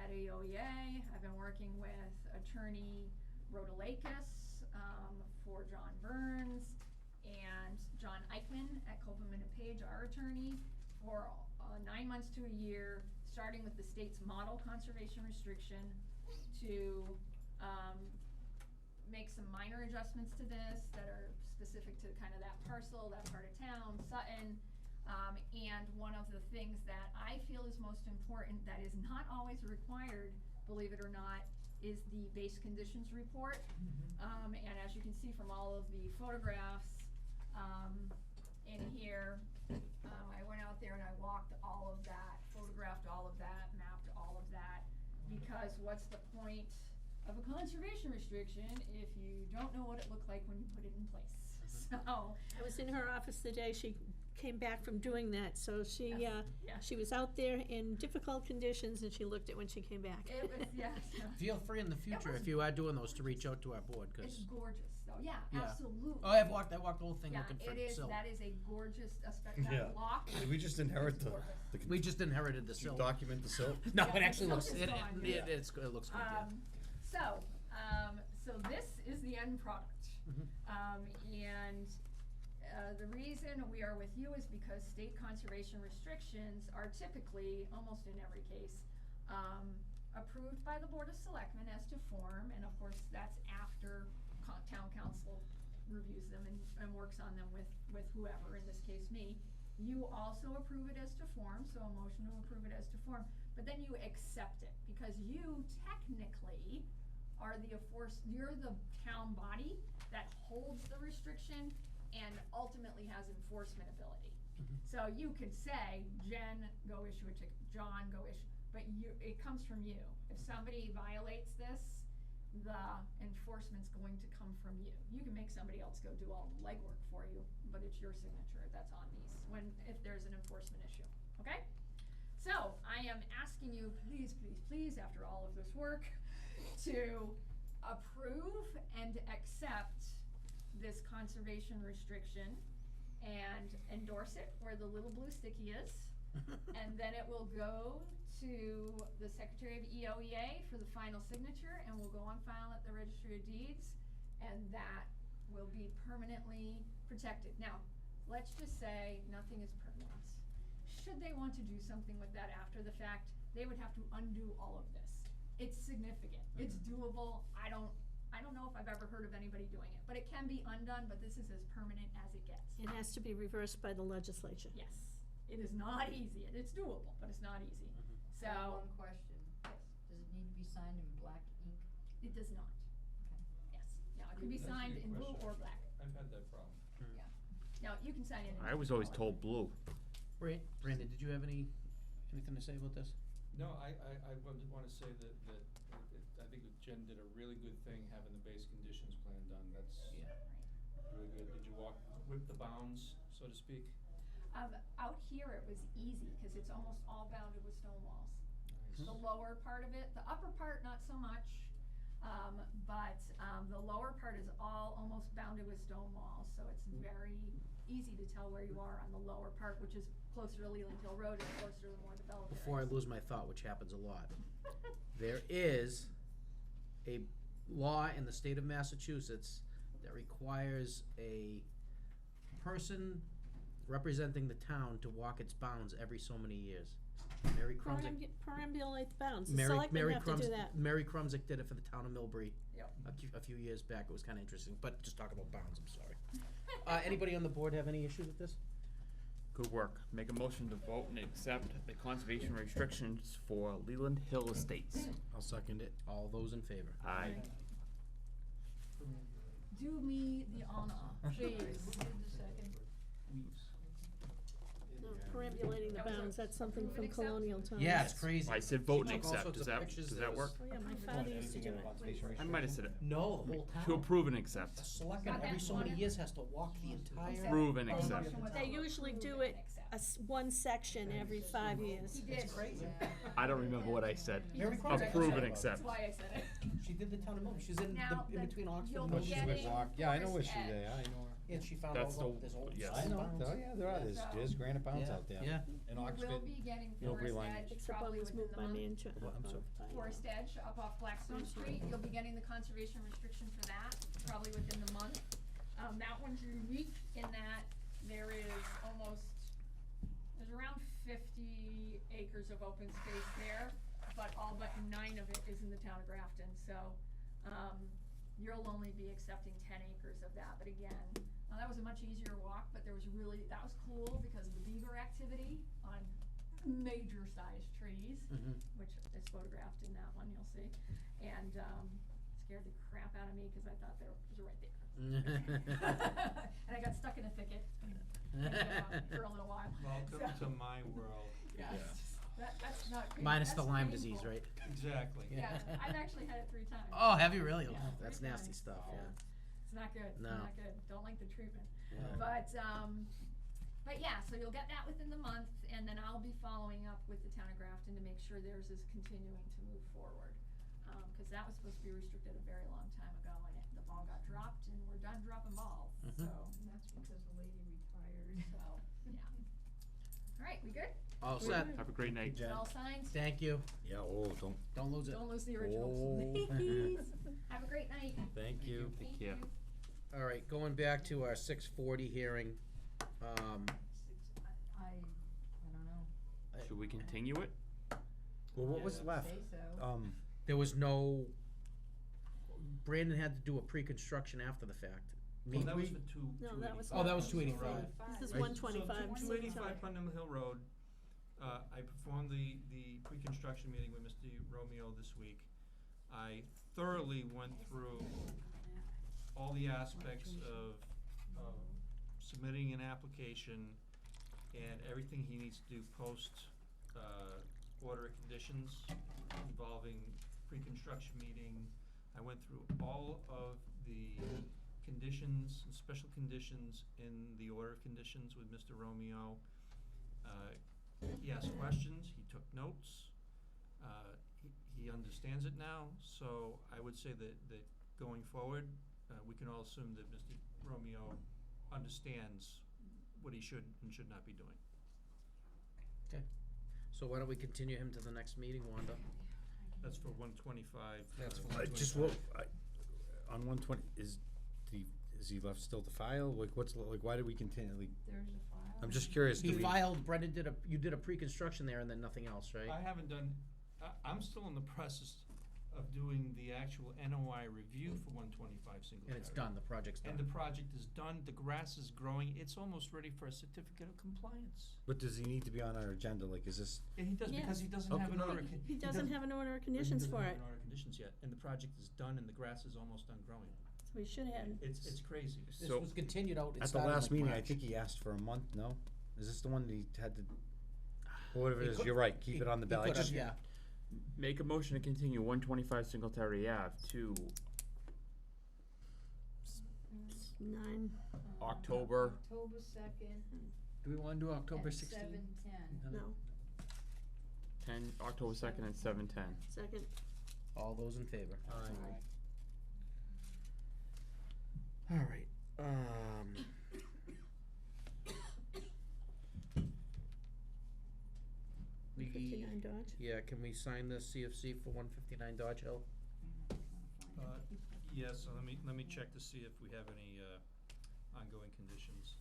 at AOEA. I've been working with Attorney Rodalakis, for John Burns, and John Eichman at Copeland and Page, our attorney, for 9 months to a year, starting with the state's model conservation restriction to make some minor adjustments to this that are specific to kind of that parcel, that part of town, Sutton. And one of the things that I feel is most important that is not always required, believe it or not, is the base conditions report. And as you can see from all of the photographs in here, I went out there and I walked all of that, photographed all of that, mapped all of that, because what's the point of a conservation restriction if you don't know what it looked like when you put it in place? So I was in her office the day she came back from doing that, so she, yeah. she was out there in difficult conditions and she looked at when she came back. It was, yeah. Feel free in the future, if you are doing those, to reach out to our board, It's cause, gorgeous, though, yeah, Yeah. absolutely. oh, I walked the whole thing Yeah, looking for it is, silk. that is a gorgeous, Yeah. that block. Did we just inherit is the, gorgeous. We just inherited the did you silk. document the silk? No, Yeah, it the actually silk looks, is it, gone, it, yeah. it's, it looks good, yeah. So this is the end product. And the reason we are with you is because state conservation restrictions are typically, almost in every case, approved by the Board of Selectmen as to form, and of course, that's after town council reviews them and works on them with whoever, in this case me. You also approve it as to form, so a motion to approve it as to form, but then you accept it, because you technically are you're the town body that holds the restriction and ultimately has enforcement ability. So you could say, Jen, go issue a ticket, John, go issue, but it comes from you. If somebody violates this, the enforcement's going to come from you. You can make somebody else go do all the legwork for you, but it's your signature that's on these if there's an enforcement issue, okay? So I am asking you, please, please, please, after all of this work, to approve and accept this conservation restriction and endorse it where the little blue sticky is. And then it will go to the Secretary of EOEA for the final signature, and will go on file at the Registry of Deeds, and that will be permanently protected. Now, let's just say nothing is permanent. Should they want to do something with that after the fact, they would have to undo all of this. It's significant, it's doable. I don't know if I've ever heard of anybody doing it, but it can be undone, but this is as permanent as it gets. It has to be reversed by the legislature. Yes, it is not easy, it's doable, but it's not easy. I have So, one question. yes, Does it need to be signed in black ink? it does not. Okay. Yes, now it can be That's a signed good in blue question. or black, I've had that problem. yeah. Now, you can sign it in. I was always told blue. Brandon, did you have anything to say about this? No, I wanna say that I think that Jen did a really good thing having the base conditions plan done, that's really good. Did you whip the bounds, so to speak? Out here, it was easy, cause it's almost all bounded with stone walls. Nice. The lower part of it, the upper part, not so much, but the lower part is all almost bounded with stone walls, so it's very easy to tell where you are on the lower part, which is closer to Leland Hill Road and closer to the more developed areas. Before I lose my thought, which happens a lot, there is a law in the state of Massachusetts that requires a person representing the town to walk its bounds every so many years. Mary Krumsick, Perambulate the bounds. The Mary selectmen have to do Krumsick, that. Mary Krumsick did it for the town of Millbury Yep. a few years back. It was kinda interesting, but just talk about bounds, I'm sorry. Anybody on the board have any issue with this? Good work. Make a motion to vote and accept the conservation restrictions for Leland Hill Estates. I'll second it. All those in favor? Aye. Do me the honor, please. Who did the second? No, perambulating the That was a bounds, that's something prove from and accept? colonial times. Yeah, it's crazy. I said vote and She took all accept. sorts Does of that, pictures. does There that was- work? Oh, yeah, my father used to do it. I might have said it. No, the whole town. To approve and accept. The selectmen Got that every so many one? years has to walk the entire. Approve and Or a accept. motion with They a usually approve do and it accept. one section every 5 years. He did. crazy. I don't remember what I said. Mary Krumsick. Approve and That's accept. why I said it. She did the town of Millbury. She's in Now, in the- between Oxford you'll and be Oh, she's Millbury. with getting Walk, yeah, I know where Forest she, Edge. yeah, I know her. And she found That's all the- there's old yes. I know, bounds. oh, yeah, there are, there's granite bounds Yeah. out there. Yeah. In You will Oxford, be getting Millbury Forest line. Edge Except I probably was within moved the by month. Manchester. I'm sorry. Forest Edge up off Blackstone Street, you'll be getting the conservation restriction for that, probably within the month. That one's unique in that there's around 50 acres of open space there, but all but 9 of it is in the town of Grafton, so, you'll only be accepting 10 acres of that, but again, that was a much easier walk, but that was cool because of the beaver activity on major sized trees, which is photographed in that one, you'll see, and, scared the crap out of me, cause I thought there was right there. And I got stuck in a thicket and can't get out for a little while. Welcome to my world. Yeah, that's not good. Minus the That's Lyme painful. disease, right? Exactly. Yeah, I've actually had it 3 times. Oh, have you really? Yeah, Oh, that's 3 nasty times, stuff, so yeah. It's not good, it's No. not good, don't like the treatment. Yeah. But yeah, so you'll get that within the month, and then I'll be following up with the town of Grafton to make sure theirs is continuing to move forward. Cause that was supposed to be restricted a very long time ago, and the ball got dropped, and we're done dropping balls, so, And that's because the lady retired. so, yeah. Alright, we good? All set. Have a great night. Jen. All signed? Thank you. Yeah, Don't lose it. Don't lose the originals. Oh. Have a great night. Thank you. Take care. All right, going back to our 6:40 hearing, I don't know. Should we continue it? Well, what was left? Say so. there was no, Brandon had to do a pre-construction after the fact. Well, that was We- for No, that was. Oh, that was 285. 285. This is Right. 125. So 285 Putnam Hill Road, I performed the pre-construction meeting with Mr. Romeo this week. I thoroughly went through all the aspects of submitting an application and everything he needs to do post order of conditions involving pre-construction meeting. I went through all of the conditions and special conditions in the order of conditions with Mr. Romeo. He asked questions, he took notes, he understands it now, so I would say that going forward, we can all assume that Mr. Romeo understands what he should and should not be doing. Okay. So why don't we continue him to the next meeting, Wanda? That's for 125. That's for I just, on 120, is he left still to file? Like, why did we continually? There's a file. I'm just curious. He do we- filed, Brendan you did a pre-construction there and then nothing else, right? I haven't done, I'm still in the process of doing the actual NOI review for 125 Singletary. And it's done, the project's done. And the project is done, the grass is growing, it's almost ready for a certificate of compliance. But does he need to be on our agenda? Like, is this? And he does, because he doesn't Okay. have an order. He doesn't have an order of conditions for it, He doesn't have an order of conditions yet, and the project is done and the grass is almost done growing. so we should have. It's crazy. This So- was continued out, it At the started last like meeting, I March. think he asked for a month, no? Is this the one that he had to, whatever it He is, could- you're right, keep it on the He ballot. I could have, just- yeah. Make a motion to continue 125 Singletary Ave to 9. October. October 2nd Do we wanna do October at 16th? 7:10. No, October 2nd at 7:10. second. All those in favor? Aye. All right, we, 59 Dodge. yeah, can we sign the CFC for 159 Dodge Hill? Yes, so let me check to see if we have any, ongoing conditions,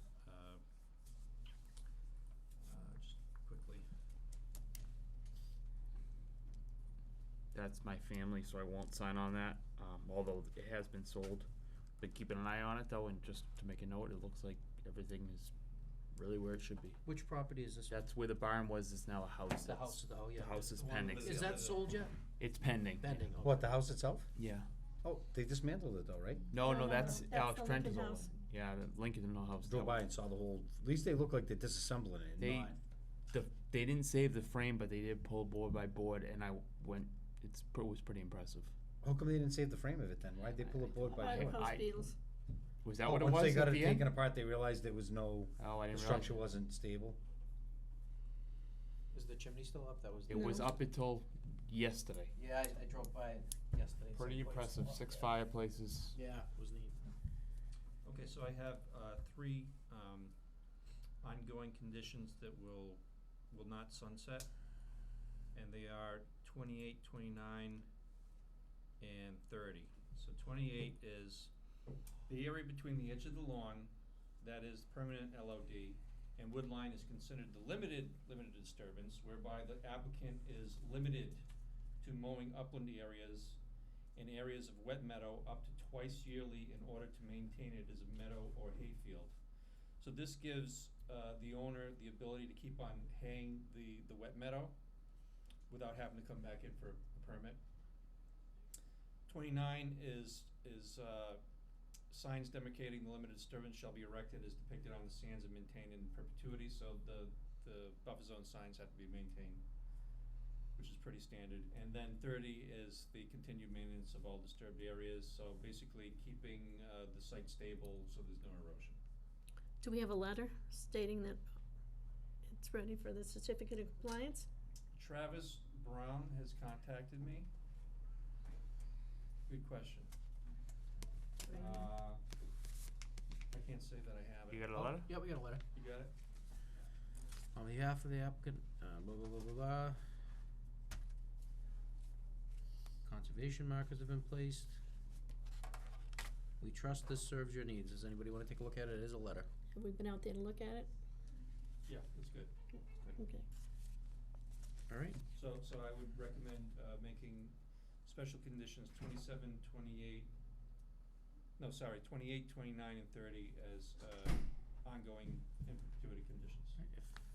just quickly. That's my family, so I won't sign on that, although it has been sold. Been keeping an eye on it though, and just to make a note, it looks like everything is really where it should be. Which property is this? That's where the barn was, it's now a house. The That's- house, oh, yeah. The house is The one pending. with Is the- that sold yet? It's pending. Pending, okay. What, the house itself? Yeah. Oh, they dismantled it though, right? No, No, no, no, that's no, that's Alex the Trent's Lincoln old house. one. Yeah, the Lincoln house. Drove that by one. and saw the whole, at least they look like they're disassembling it, They, not. they didn't save the frame, but they did pull board by board, and I went, it was pretty impressive. How come they didn't save the frame of it then? Why'd they pull it board by Fire board? post I- beetles. Was that Oh, what it once was they got at it the end? taken apart, they realized there was no, Oh, I the didn't realize. structure wasn't stable. Is the chimney still up? That was. It was No. up until yesterday. Yeah, I drove by it yesterday. Pretty someplace. impressive, 6 fireplaces. Yeah, it was neat. Okay, so I have, 3, ongoing conditions that will not sunset, and they are 28, 29, and 30. So 28 is The area between the edge of the lawn, that is permanent LOD, and wood line is considered the limited disturbance, whereby the applicant is limited to mowing upland areas and areas of wet meadow up to twice yearly in order to maintain it as a meadow or hayfield. So this gives the owner the ability to keep on haying the wet meadow without having to come back in for a permit. 29 is signs demarcating the limited disturbance shall be erected as depicted on the sands and maintained in perpetuity, so the buffer zone signs have to be maintained, which is pretty standard. And then 30 is the continued maintenance of all disturbed areas, so basically keeping the site stable so there's no erosion. Do we have a letter stating that it's ready for the certificate of compliance? Travis Brown has contacted me. Good question. I can't say that I have it. You got a letter? Yeah, we got a letter. You got it? On behalf of the applicant, blah, blah, blah, blah, blah. Conservation markers have been placed. We trust this serves your needs. Does anybody wanna take a look at it? It is a letter. Have we been out there to look at it? Yeah, that's good. Okay. All right. So I would recommend making special conditions 27, 28, 28, 29, and 30 as ongoing in perpetuity conditions.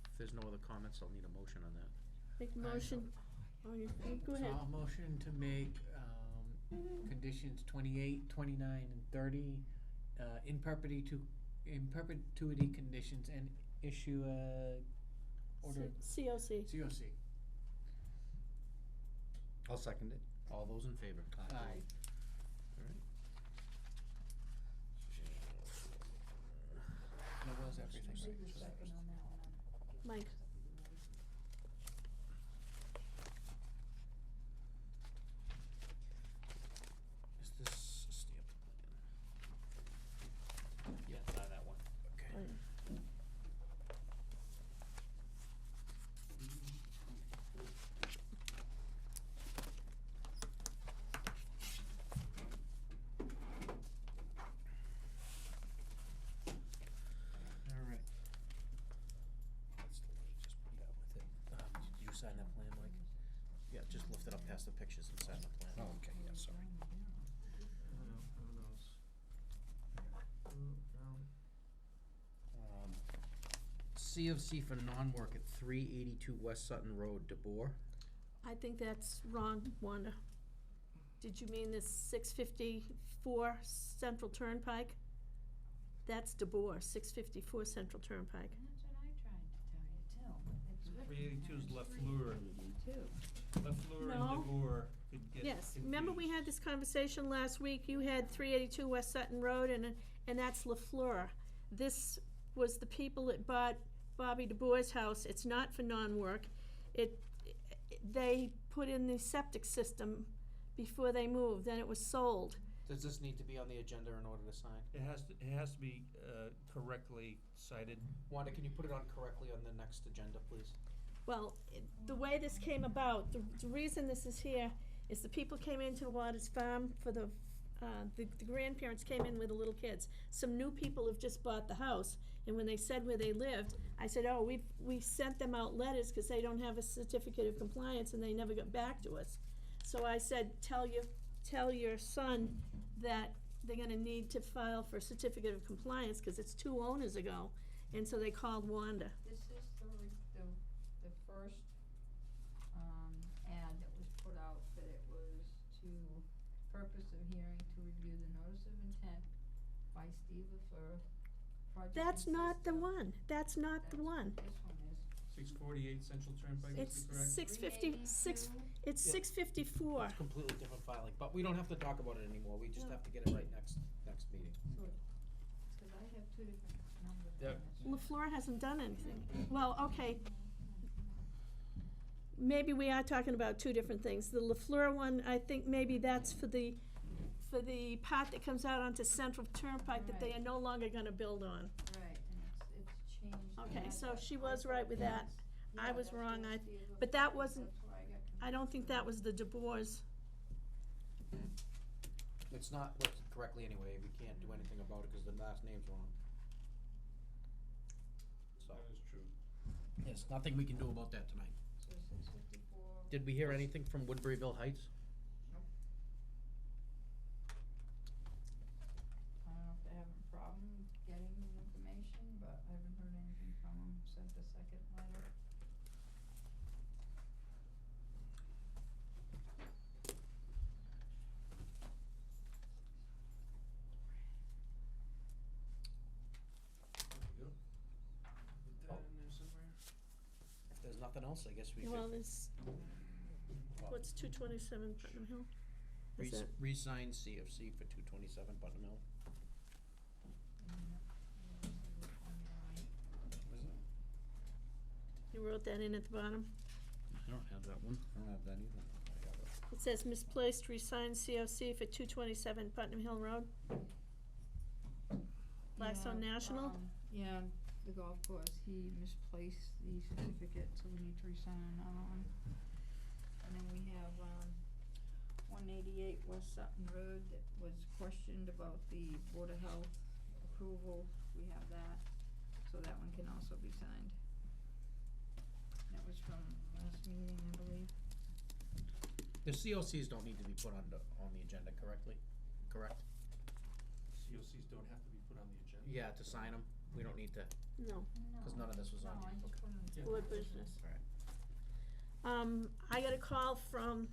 If there's no other comments, I'll need a motion on that. Make a motion. Oh, you, go So ahead. I'll motion to make, conditions 28, 29, and 30, in perpetuity conditions and issue a order. COC. COC. I'll second it. All those in favor? Aye. All right. That was everything, Who's right? the So that second was- on that one? Mike. Is this a stamp plan? Yeah, that one. Okay. All right. That's the one, just put that with it. Did you sign that plan, Mike? Yeah, just lift it up past the pictures and sign the plan. Oh, okay, yeah, sorry. Who knows? C of C for non-work at 382 West Sutton Road, DeBoer. I think that's wrong, Wanda. Did you mean this 654 Central Turnpike? That's DeBoer, 654 Central Turnpike. That's what I tried to tell you too. It's written 382 is as Lafleur. 382. Lafleur and No. DeBoer could get Yes, remember we had confused. this conversation last week, you had 382 West Sutton Road and that's LaFleur. This was the people that bought Bobby DeBoer's house, it's not for non-work. They put in the septic system before they moved, then it was sold. Does this need to be on the agenda in order to sign? It has to be correctly cited. Wanda, can you put it on correctly on the next agenda, please? Well, the way this came about, the reason this is here is the people came into Waters Farm for the grandparents came in with the little kids. Some new people have just bought the house, and when they said where they lived, I said, oh, we sent them out letters because they don't have a certificate of compliance, and they never got back to us. So I said, tell your son that they're gonna need to file for a certificate of compliance, because it's 2 owners ago, and so they called Wanda. This is the first, ad that was put out, that it was to purpose of hearing to review the notice of intent by Steve LaFleur. Project That's not the consists of- one, that's not the That's what one. this one is. 648 Central Turnpike It's is correct? 650, it's Yeah. 654. It's completely different filing, but we don't have to talk about it anymore, we just have to get it right next meeting. So, cause I have two different numbers Yep. on this. LaFleur hasn't done anything. Well, okay. Maybe we are talking about 2 different things. The LaFleur one, I think maybe that's for the part that comes out onto Central Turnpike that they are no longer gonna build on. Right, and it's changed. the Okay, so address. she was right with that. Yeah, I was that's wrong. what Steve But that LaFleur- wasn't, that's why I got I don't think that was the DeBoers. It's not, correctly anyway, we can't do anything about it, cause the last name's wrong. So, That is true. there's nothing we can do about that tonight. So 654. Did we hear anything from Woodburyville Heights? Nope. I don't know if they're having a problem getting the information, but I haven't heard anything from them, sent a second letter. If there's nothing else, I guess we Well, could there's, what's 227 Putnam Hill? Is that, re-sign CFC for 227 Putnam Hill. you wrote that in at the bottom? I don't have that one. I don't have that either. I have it. It says misplaced resigned COC for 227 Putnam Hill Road. Blackstone National? Yeah, the golf course, he misplaced the certificate, so we need to re-sign another one. And then we have, 188 West Sutton Road that was questioned about the Board of Health approval, we have that, so that one can also be signed. That was from last meeting, I believe. The COCs don't need to be put on the agenda correctly, correct? COCs don't have to be put on the agenda? Yeah, to sign them, we don't need to, No, cause none of this was on No, I here, just okay. put it Yeah. board business. Alright. I got a call from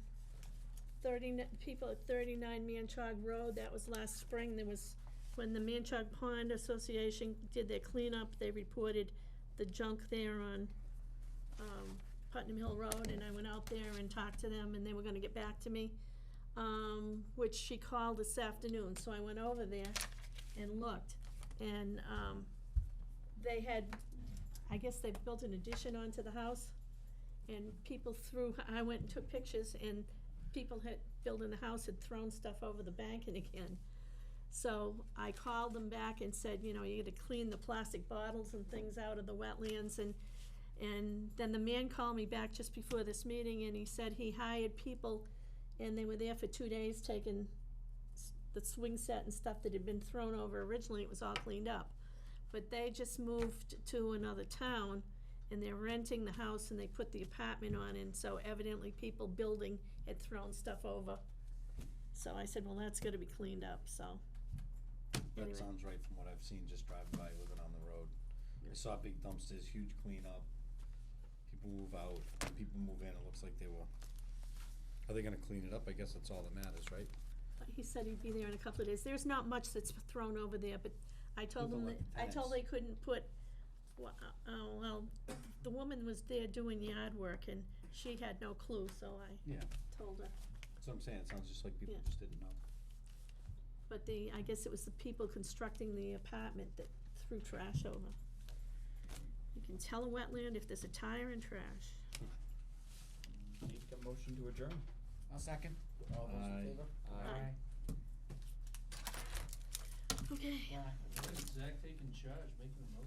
people at 39 Manchog Road, that was last spring, there was, when the Manchog Pond Association did their cleanup, they reported the junk there on, Putnam Hill Road, and I went out there and talked to them, and they were gonna get back to me, which she called this afternoon, so I went over there and looked, and, they had, I guess they built an addition onto the house, and people I went and took pictures, and people had, building the house had thrown stuff over the bank and again. So I called them back and said, you know, you gotta clean the plastic bottles and things out of the wetlands, and then the man called me back just before this meeting, and he said he hired people, and they were there for 2 days taking the swing set and stuff that had been thrown over. Originally, it was all cleaned up. But they just moved to another town, and they're renting the house, and they put the apartment on, and so evidently people building had thrown stuff over. So I said, well, that's gotta be cleaned up, so. Anyway. That sounds right from what I've seen, just driving by with it on the road. I saw big dumpsters, huge cleanup. People move out, people move in, it looks like they were. Are they gonna clean it up? I guess that's all that matters, right? He said he'd be there in a couple of days. There's not much that's thrown over there, but I told People him like that, I told tenants. they couldn't put, well, the woman was there doing yard work, and she had no clue, so I Yeah, told her. that's what I'm saying, it sounds just like people Yeah. just didn't know. But I guess it was the people constructing the apartment that threw trash over. You can tell a wetland if there's a tire and trash. Need a motion to adjourn? I'll second. All those in Aye. favor? Aye. Okay. Zach taking charge, making the most.